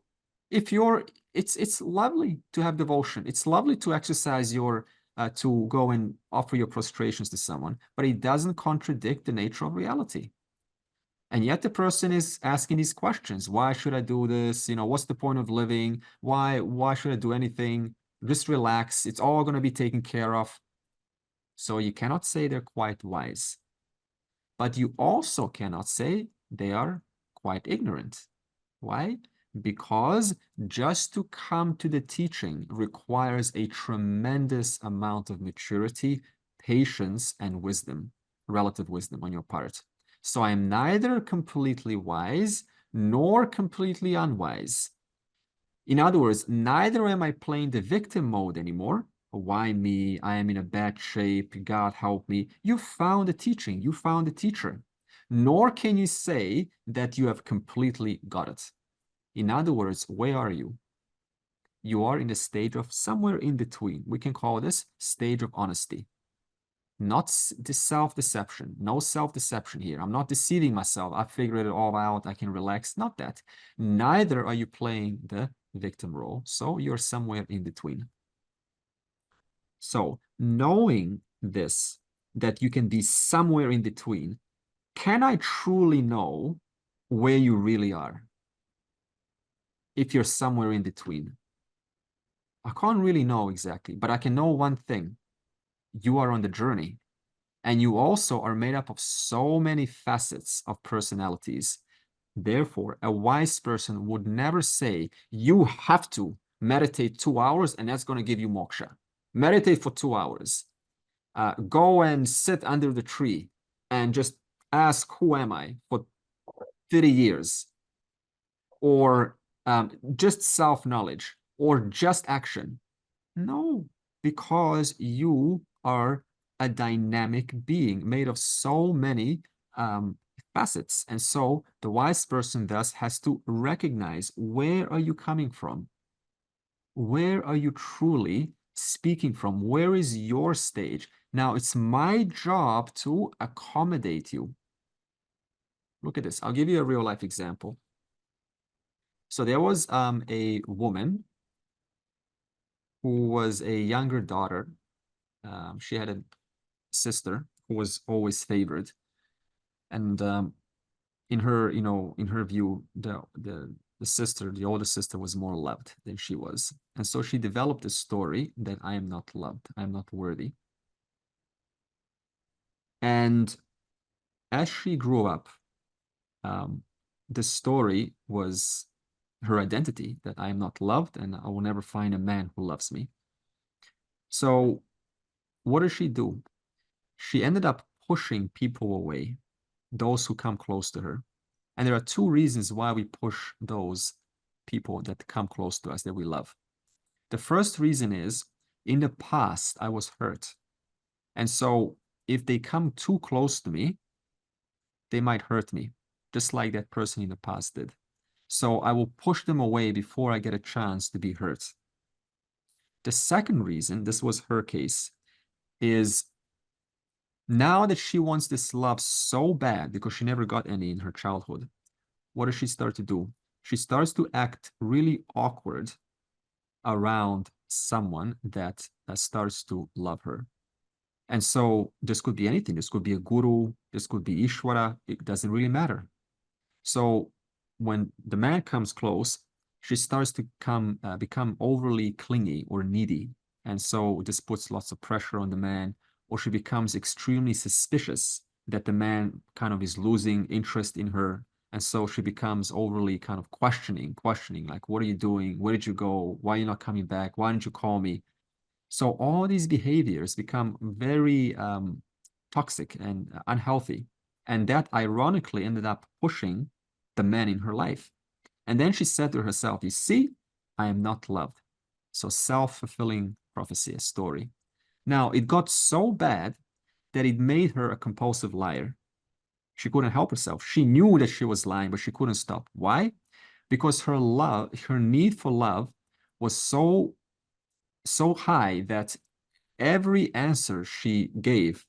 If you're, it's lovely to have devotion. It's lovely to exercise your, to go and offer your prostrations to someone, but it doesn't contradict the nature of reality. And yet the person is asking these questions. Why should I do this? You know, what's the point of living? Why should I do anything? Just relax. It's all going to be taken care of. So you cannot say they're quite wise. But you also cannot say they are quite ignorant. Why? Because just to come to the teaching requires a tremendous amount of maturity, patience, and wisdom, relative wisdom on your part. So I am neither completely wise nor completely unwise. In other words, neither am I playing the victim mode anymore. Why me? I am in a bad shape. God help me. You found the teaching. You found the teacher. Nor can you say that you have completely got it. In other words, where are you? You are in the stage of somewhere in between. We can call this stage of honesty. Not the self-deception. No self-deception here. I'm not deceiving myself. I figured it all out. I can relax. Not that. Neither are you playing the victim role. So you're somewhere in between. So knowing this, that you can be somewhere in between, can I truly know where you really are? If you're somewhere in between. I can't really know exactly, but I can know one thing. You are on the journey. And you also are made up of so many facets of personalities. Therefore, a wise person would never say, you have to meditate 2 hours and that's going to give you moksha. Meditate for 2 hours. Go and sit under the tree and just ask, who am I, for 30 years. Or just self-knowledge or just action. No, because you are a dynamic being made of so many facets. And so the wise person thus has to recognize, where are you coming from? Where are you truly speaking from? Where is your stage? Now it's my job to accommodate you. Look at this. I'll give you a real life example. So there was a woman who was a younger daughter. She had a sister who was always favored, and in her, in her view, the sister, the older sister, was more loved than she was, and so she developed a story that I am not loved, I am not worthy. And as she grew up, the story was her identity, that I am not loved and I will never find a man who loves me. So what does she do? She ended up pushing people away, those who come close to her. And there are two reasons why we push those people that come close to us that we love. The first reason is in the past, I was hurt. And so if they come too close to me, they might hurt me, just like that person in the past did. So I will push them away before I get a chance to be hurt. The second reason, this was her case, is now that she wants this love so bad because she never got any in her childhood, what does she start to do? She starts to act really awkward around someone that starts to love her. And so this could be anything. This could be a guru. This could be Ishvara. It doesn't really matter. So when the man comes close, she starts to become overly clingy or needy. And so this puts lots of pressure on the man, or she becomes extremely suspicious that the man kind of is losing interest in her. And so she becomes overly kind of questioning, like, what are you doing? Where did you go? Why are you not coming back? Why didn't you call me? So all these behaviors become very toxic and unhealthy. And that ironically ended up pushing the man in her life. And then she said to herself, you see, I am not loved. So self-fulfilling prophecy, a story. Now, it got so bad that it made her a compulsive liar. She couldn't help herself. She knew that she was lying, but she couldn't stop. Why? Because her need for love was so high that every answer she gave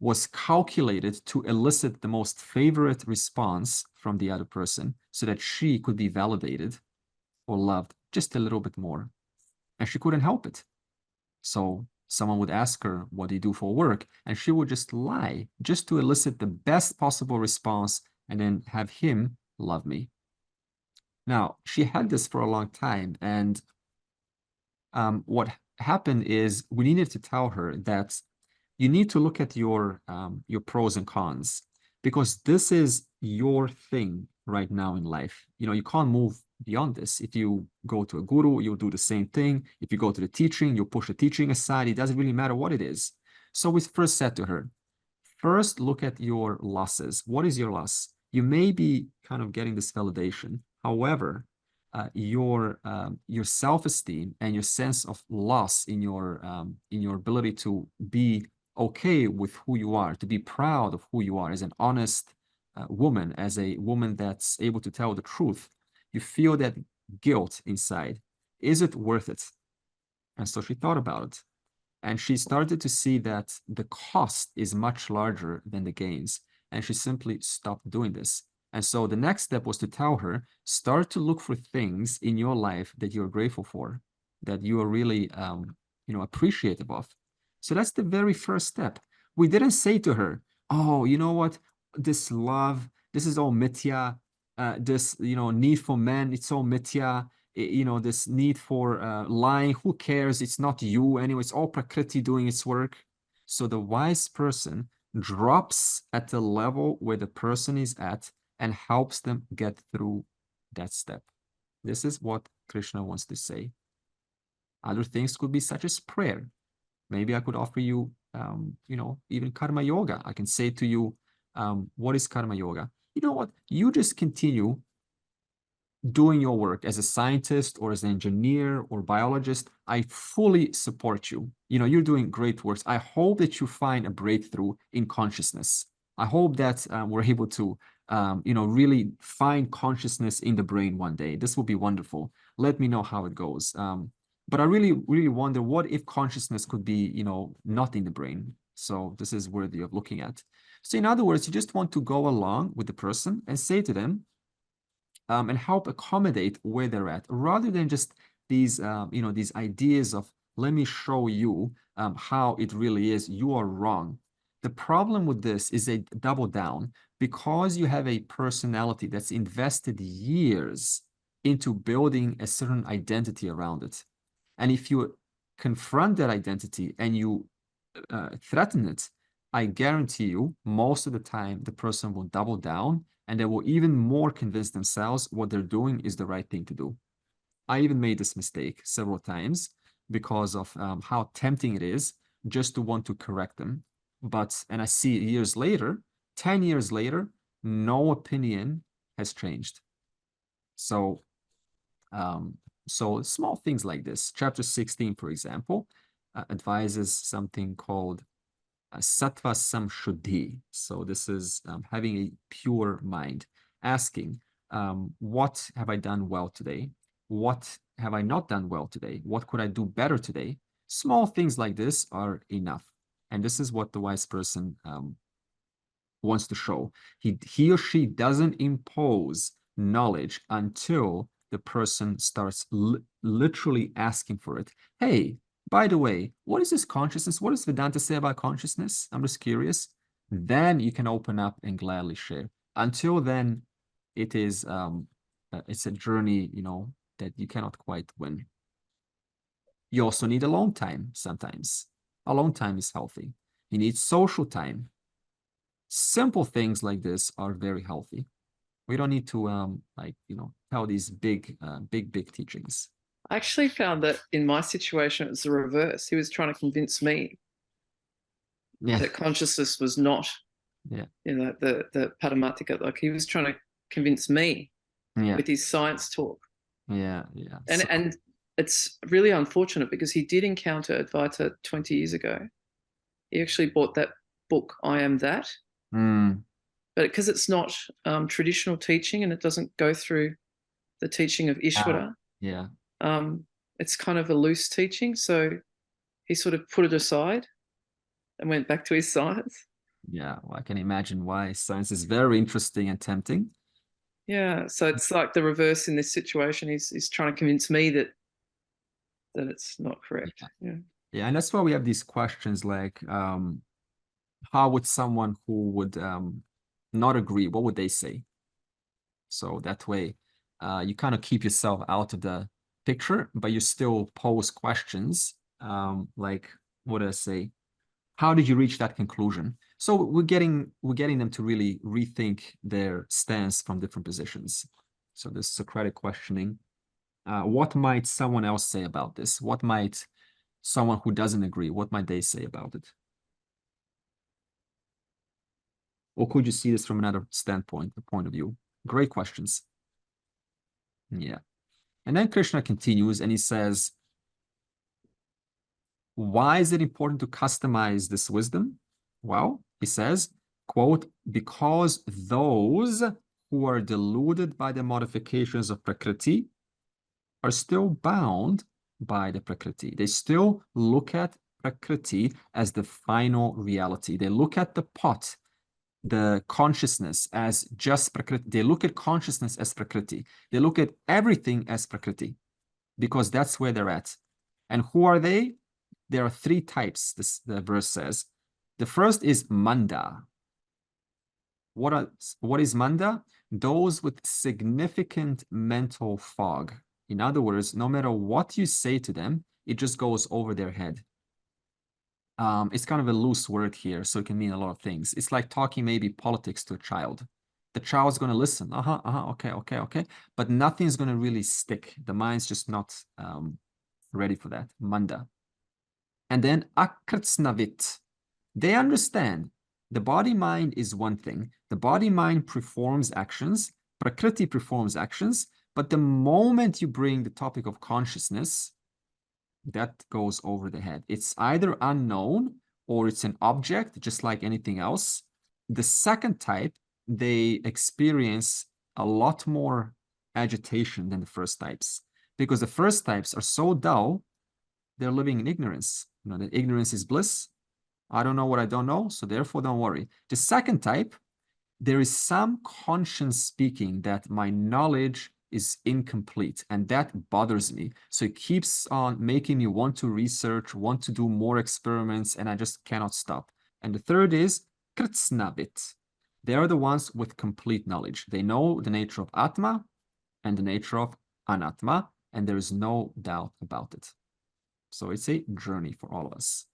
was calculated to elicit the most favorite response from the other person so that she could be validated or loved just a little bit more. And she couldn't help it. So someone would ask her, what do you do for work? And she would just lie just to elicit the best possible response and then have him love me. Now, she had this for a long time. And what happened is we needed to tell her that you need to look at your pros and cons, because this is your thing right now in life. You can't move beyond this. If you go to a guru, you'll do the same thing. If you go to the teaching, you'll push the teaching aside. It doesn't really matter what it is. So we first said to her, first look at your losses. What is your loss? You may be kind of getting this validation. However, your self-esteem and your sense of loss in your ability to be okay with who you are, to be proud of who you are as an honest woman, as a woman that's able to tell the truth, you feel that guilt inside. Is it worth it? And so she thought about it. And she started to see that the cost is much larger than the gains. And she simply stopped doing this. And so the next step was to tell her, start to look for things in your life that you're grateful for, that you are really, appreciative of. So that's the very first step. We didn't say to her, oh, you know what, this love, this is all mithya, this, need for men, it's all mithya, this need for lying, who cares? It's not you anyway, it's all Prakriti doing its work. So the wise person drops at the level where the person is at and helps them get through that step. This is what Krishna wants to say. Other things could be such as prayer. Maybe I could offer you, even karma yoga. I can say to you, what is karma yoga? You know what? You just continue doing your work as a scientist or as an engineer or biologist. I fully support you. You're doing great work. I hope that you find a breakthrough in consciousness. I hope that we're able to, really find consciousness in the brain one day. This will be wonderful. Let me know how it goes. But I really, really wonder, what if consciousness could be, not in the brain? So this is worthy of looking at. So in other words, you just want to go along with the person and say to them, and help accommodate where they're at, rather than just these, these ideas of, let me show you how it really is. You are wrong. The problem with this is they double down, because you have a personality that's invested years into building a certain identity around it. And if you confront that identity and you threaten it, I guarantee you, most of the time, the person will double down and they will even more convince themselves what they're doing is the right thing to do. I even made this mistake several times because of how tempting it is just to want to correct them. And I see years later, 10 years later, no opinion has changed. So, so small things like this. Chapter 16, for example, advises something called Sattva Samshuddhi. So this is having a pure mind, asking, what have I done well today? What have I not done well today? What could I do better today? Small things like this are enough. And this is what the wise person wants to show. He or she doesn't impose knowledge until the person starts literally asking for it. Hey, by the way, what is this consciousness? What does Vedanta say about consciousness? I'm just curious. Then you can open up and gladly share. Until then, it is it's a journey, you know, that you cannot quite win. You also need alone time sometimes. Alone time is healthy. You need social time. Simple things like this are very healthy. We don't need to like, you know, tell these big teachings. I actually found that in my situation, it was the reverse. He was trying to convince me that consciousness was not, you know, the Paramatika. Like he was trying to convince me with his science talk. And it's really unfortunate because he did encounter Advaita 20 years ago. He actually bought that book, I Am That. But because it's not traditional teaching and it doesn't go through the teaching of Ishvara, it's kind of a loose teaching. So he sort of put it aside and went back to his science. Yeah, well, I can imagine why. Science is very interesting and tempting. Yeah, so it's like the reverse in this situation. He's trying to convince me that it's not correct. Yeah, and that's why we have these questions like, how would someone who would not agree, what would they say? So that way, you kind of keep yourself out of the picture, but you still pose questions like, what did I say? How did you reach that conclusion? So we're getting them to really rethink their stance from different positions. So this Socratic questioning. What might someone else say about this? What might someone who doesn't agree, what might they say about it? Or could you see this from another standpoint, a point of view? Great questions. Yeah. And then Krishna continues and he says, why is it important to customize this wisdom? Well, he says, quote, because those who are deluded by the modifications of Prakriti are still bound by the Prakriti. They still look at Prakriti as the final reality. They look at the pot, the consciousness, as just Prakriti. They look at consciousness as Prakriti. They look at everything as Prakriti because that's where they're at. And who are they? There are three types, the verse says. The first is Manda. What is Manda? Those with significant mental fog. In other words, no matter what you say to them, it just goes over their head. It's kind of a loose word here, so it can mean a lot of things. It's like talking maybe politics to a child. The child's going to listen. Okay. But nothing's going to really stick. The mind's just not ready for that. Manda. And then Akrtsnavit. They understand the body-mind is one thing. The body-mind performs actions. Prakriti performs actions. But the moment you bring the topic of consciousness, that goes over the head. It's either unknown or it's an object, just like anything else. The second type, they experience a lot more agitation than the first types because the first types are so dull, they're living in ignorance. You know, that ignorance is bliss. I don't know what I don't know, so therefore don't worry. The second type, there is some conscience speaking that my knowledge is incomplete, and that bothers me. So it keeps on making me want to research, want to do more experiments, and I just cannot stop. And the third is Krtsnavit. They are the ones with complete knowledge. They know the nature of Atma and the nature of Anatma, and there is no doubt about it. So it's a journey for all of us.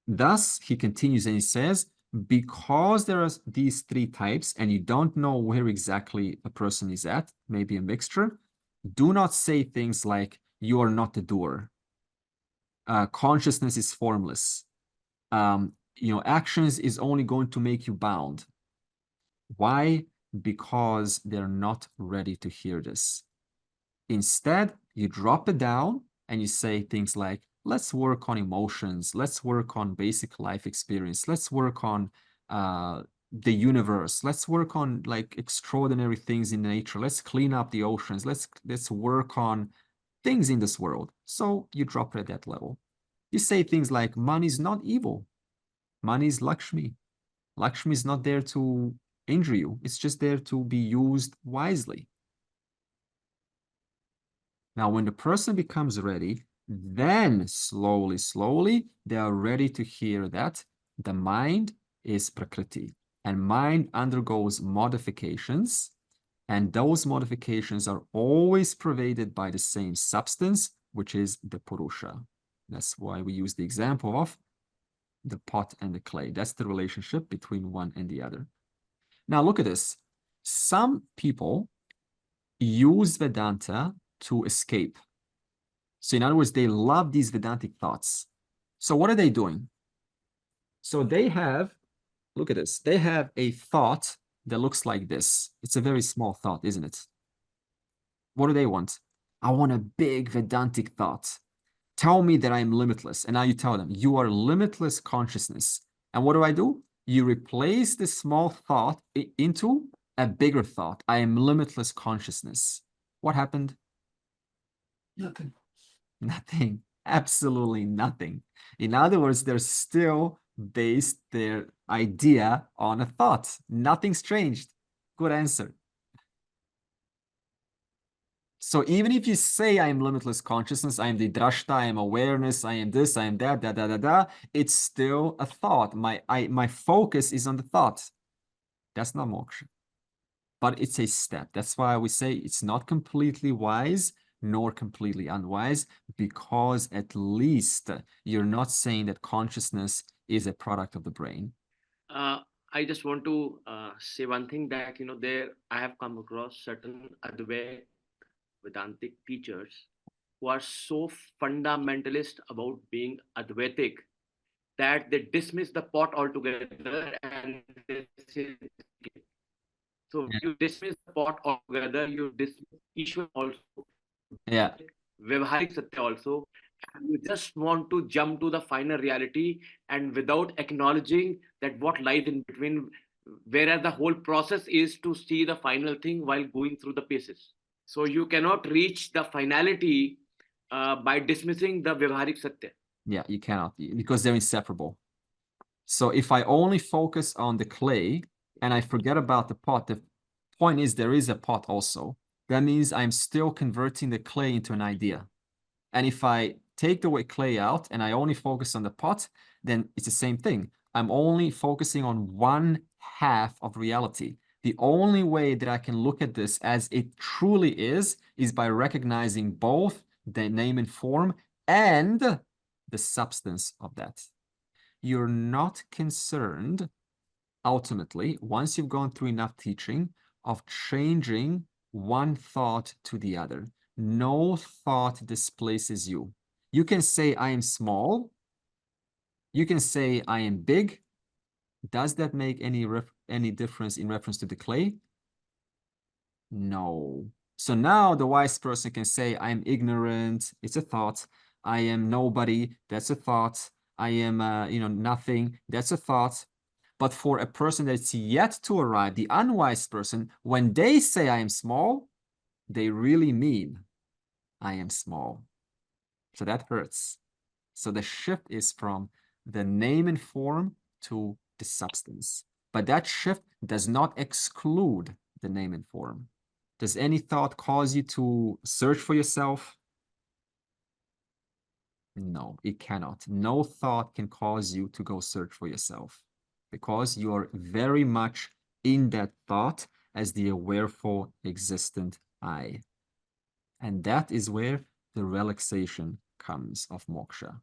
Thus, he continues and he says, because there are these three types and you don't know where exactly a person is at, maybe a mixture, do not say things like, you are not the doer. Consciousness is formless. Actions is only going to make you bound. Why? Because they're not ready to hear this. Instead, you drop it down and you say things like, let's work on emotions. Let's work on basic life experience. Let's work on the universe. Let's work on like extraordinary things in nature. Let's clean up the oceans. Let's work on things in this world. So you drop it at that level. You say things like money is not evil. Money is Lakshmi. Lakshmi is not there to injure you. It's just there to be used wisely. Now, when the person becomes ready, then slowly, slowly, they are ready to hear that the mind is Prakriti. And mind undergoes modifications, and those modifications are always pervaded by the same substance, which is the Purusha. That's why we use the example of the pot and the clay. That's the relationship between one and the other. Now, look at this. Some people use Vedanta to escape. So in other words, they love these Vedantic thoughts. So what are they doing? So they have, look at this, they have a thought that looks like this. It's a very small thought, isn't it? What do they want? I want a big Vedantic thought. Tell me that I am limitless. And now you tell them, you are limitless consciousness. And what do? You replace this small thought into a bigger thought. I am limitless consciousness. What happened? Nothing. Nothing. Absolutely nothing. In other words, they're still based their idea on a thought. Nothing's changed. Good answer. So even if you say I am limitless consciousness, I am the drashta, I am awareness, I am this, I am that, it's still a thought. My focus is on the thought. That's not moksha. But it's a step. That's why we say it's not completely wise nor completely unwise, because at least you're not saying that consciousness is a product of the brain. I just want to say one thing that, there I have come across certain Advait Vedantic teachers who are so fundamentalist about being Advaitic that they dismiss the pot altogether and they say, so you dismiss the pot altogether, you dismiss Ishwar also. Yeah. Vyavaharik Satya also. And you just want to jump to the final reality and without acknowledging that what lies in between, whereas the whole process is to see the final thing while going through the paces. So you cannot reach the finality by dismissing the Vyavaharik Satya. Yeah, you cannot, because they're inseparable. So if I only focus on the clay and I forget about the pot, the point is there is a pot also. That means I'm still converting the clay into an idea. And if I take the clay out and I only focus on the pot, then it's the same thing. I'm only focusing on one half of reality. The only way that I can look at this as it truly is by recognizing both the name and form and the substance of that. You're not concerned, ultimately, once you've gone through enough teaching, of changing one thought to the other. No thought displaces you. You can say, I am small. You can say, I am big. Does that make any difference in reference to the clay? No. So now the wise person can say, I am ignorant. It's a thought. I am nobody. That's a thought. I am, nothing. That's a thought. But for a person that's yet to arrive, the unwise person, when they say I am small, they really mean I am small. So that hurts. So the shift is from the name and form to the substance. But that shift does not exclude the name and form. Does any thought cause you to search for yourself? No, it cannot. No thought can cause you to go search for yourself, because you are very much in that thought as the awareful existent I. And that is where the relaxation comes of moksha.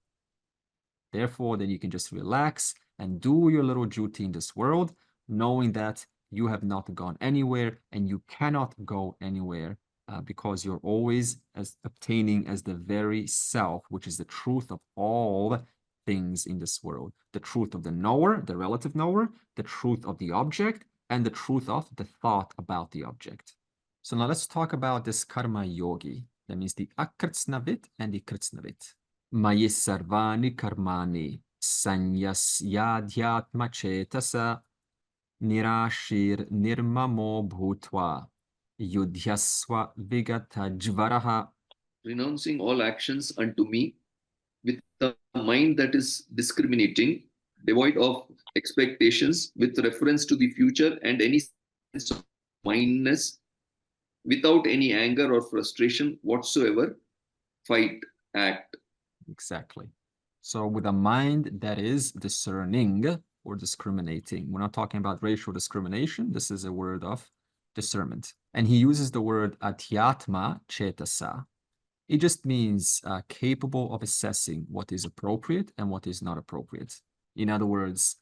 Therefore, then you can just relax and do your little duty in this world, knowing that you have not gone anywhere and you cannot go anywhere because you're always obtaining as the very self, which is the truth of all things in this world. The truth of the knower, the relative knower, the truth of the object, and the truth of the thought about the object. So now let's talk about this karma yogi. That means the akritsnavit and the kritsnavit. Mayi sarvani karmani sanyasyadhyatma chetasa nirashir nirmamo bhutva yudhyasva vigatajvaraha. Renouncing all actions unto me with a mind that is discriminating, devoid of expectations with reference to the future and any sense of mindness, without any anger or frustration whatsoever, fight, act. Exactly. So with a mind that is discerning or discriminating, we're not talking about racial discrimination. This is a word of discernment. And he uses the word adhyatma chetasa. It just means capable of assessing what is appropriate and what is not appropriate. In other words,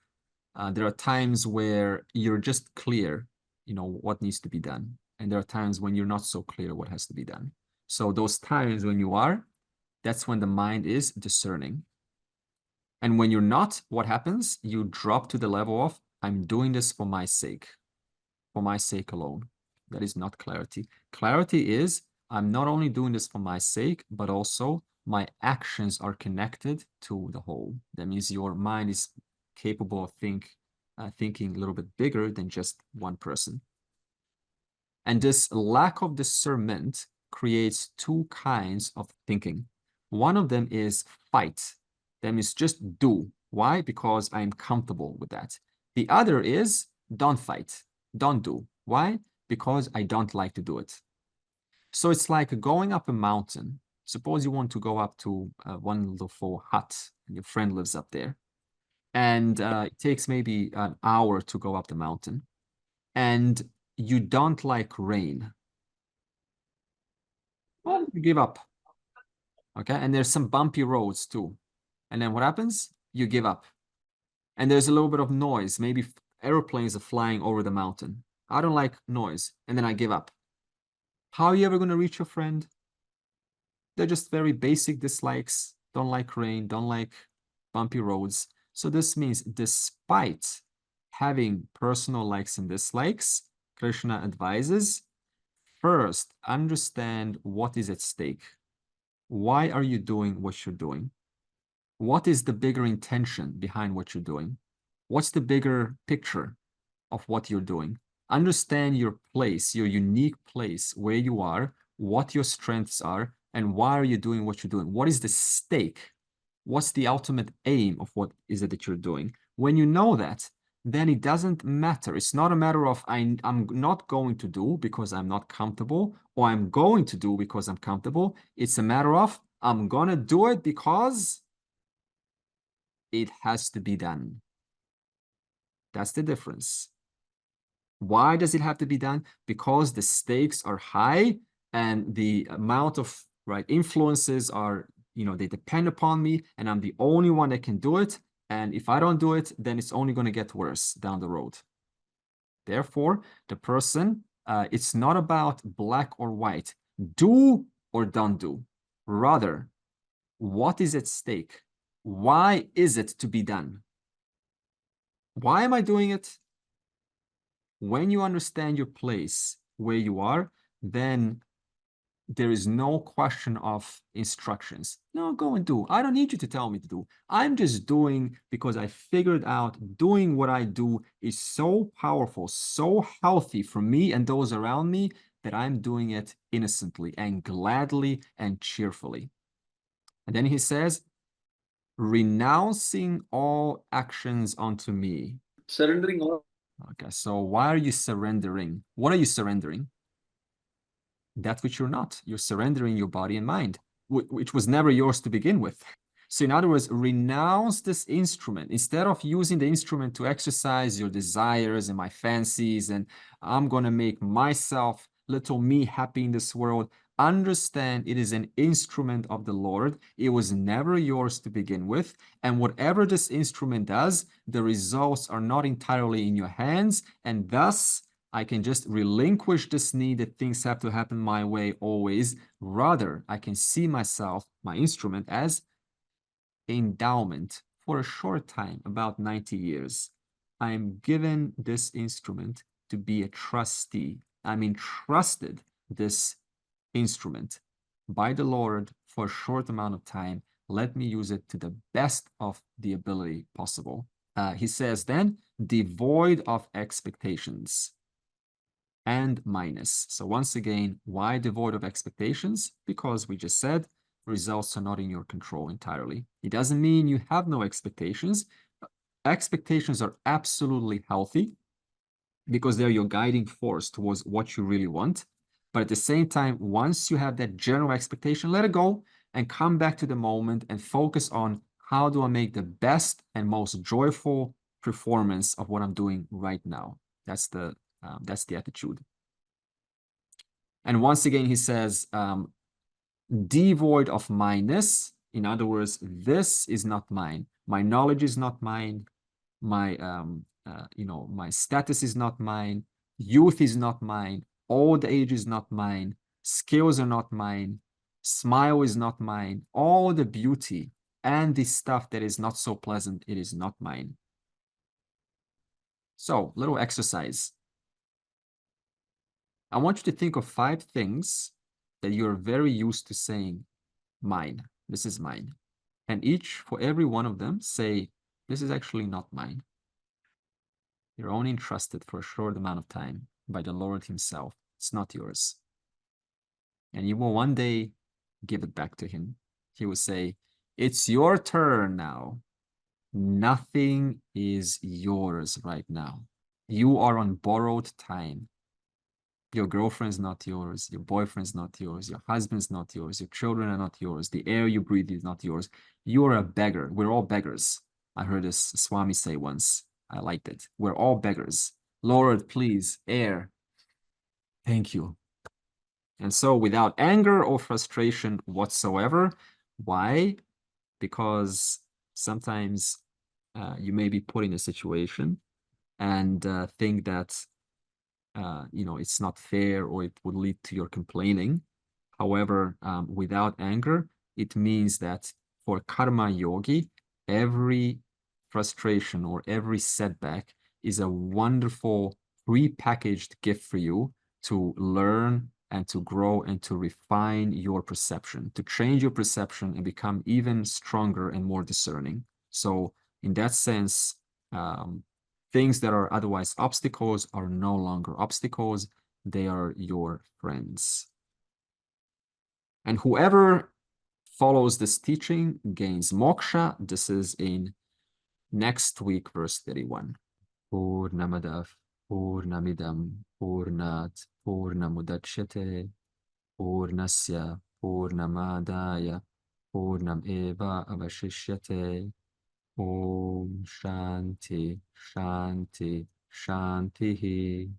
there are times where you're just clear, what needs to be done. And there are times when you're not so clear what has to be done. So those times when you are, that's when the mind is discerning. And when you're not, what happens? You drop to the level of, I'm doing this for my sake alone. That is not clarity. Clarity is, I'm not only doing this for my sake, but also my actions are connected to the whole. That means your mind is capable of thinking a little bit bigger than just one person. And this lack of discernment creates two kinds of thinking. One of them is fight. That means just do. Why? Because I'm comfortable with that. The other is don't fight, don't do. Why? Because I don't like to do it. So it's like going up a mountain. Suppose you want to go up to one little hut and your friend lives up there. And it takes maybe an hour to go up the mountain. And you don't like rain. Well, you give up. Okay, and there's some bumpy roads too. And then what happens? You give up. And there's a little bit of noise. Maybe airplanes are flying over the mountain. I don't like noise. And then I give up. How are you ever going to reach your friend? They're just very basic dislikes. Don't like rain, don't like bumpy roads. So this means despite having personal likes and dislikes, Krishna advises, first, understand what is at stake. Why are you doing what you're doing? What is the bigger intention behind what you're doing? What's the bigger picture of what you're doing? Understand your place, your unique place, where you are, what your strengths are, and why are you doing what you're doing? What is the stake? What's the ultimate aim of what is it that you're doing? When you know that, then it doesn't matter. It's not a matter of I'm not going to do because I'm not comfortable, or I'm going to do because I'm comfortable. It's a matter of I'm gonna do it because it has to be done. That's the difference. Why does it have to be done? Because the stakes are high and the amount of influences are, they depend upon me, and I'm the only one that can do it. And if I don't do it, then it's only going to get worse down the road. Therefore, the person, it's not about black or white, do or don't do. Rather, what is at stake? Why is it to be done? Why am I doing it? When you understand your place, where you are, then there is no question of instructions. No, go and do. I don't need you to tell me to do. I'm just doing because I figured out doing what I do is so powerful, so healthy for me and those around me that I'm doing it innocently and gladly and cheerfully. And then he says, renouncing all actions unto me. Surrendering all. Okay, so why are you surrendering? What are you surrendering? That which you're not. You're surrendering your body and mind, which was never yours to begin with. So in other words, renounce this instrument. Instead of using the instrument to exercise your desires and my fancies, and I'm going to make myself, little me, happy in this world, understand it is an instrument of the Lord. It was never yours to begin with. And whatever this instrument does, the results are not entirely in your hands. And thus, I can just relinquish this need that things have to happen my way always. Rather, I can see myself, my instrument, as endowment for a short time, about 90 years. I am given this instrument to be a trustee. I'm entrusted this instrument by the Lord for a short amount of time. Let me use it to the best of the ability possible. He says then, devoid of expectations and minus. So once again, why devoid of expectations? Because we just said results are not in your control entirely. It doesn't mean you have no expectations. Expectations are absolutely healthy because they're your guiding force towards what you really want. But at the same time, once you have that general expectation, let it go and come back to the moment and focus on how do I make the best and most joyful performance of what I'm doing right now. That's the attitude. And once again, he says, devoid of minus. In other words, this is not mine. My knowledge is not mine. My my status is not mine. Youth is not mine. Old age is not mine. Skills are not mine. Smile is not mine. All the beauty and the stuff that is not so pleasant, it is not mine. So, little exercise. I want you to think of 5 things that you're very used to saying, mine. This is mine. And for every one of them, say, this is actually not mine. You're only entrusted for a short amount of time by the Lord himself. It's not yours. And you will one day give it back to him. He will say, it's your turn now. Nothing is yours right now. You are on borrowed time. Your girlfriend's not yours. Your boyfriend's not yours. Your husband's not yours. Your children are not yours. The air you breathe is not yours. You're a beggar. We're all beggars. I heard this Swami say once. I liked it. We're all beggars. Lord, please, air. Thank you. And so without anger or frustration whatsoever. Why? Because sometimes you may be put in a situation and think that it's not fair or it would lead to your complaining. However, without anger, it means that for karma yogi, every frustration or every setback is a wonderful pre-packaged gift for you to learn and to grow and to refine your perception, to change your perception and become even stronger and more discerning. So in that sense, things that are otherwise obstacles are no longer obstacles. They are your friends. And whoever follows this teaching gains moksha. This is in next week, verse 31. Purnamadav, Purnamidam, Purnat, Purnamudachyate, Purnasya, Purnamadaya, Purnam eva avashishyate. Om Shanti, Shanti, Shanti.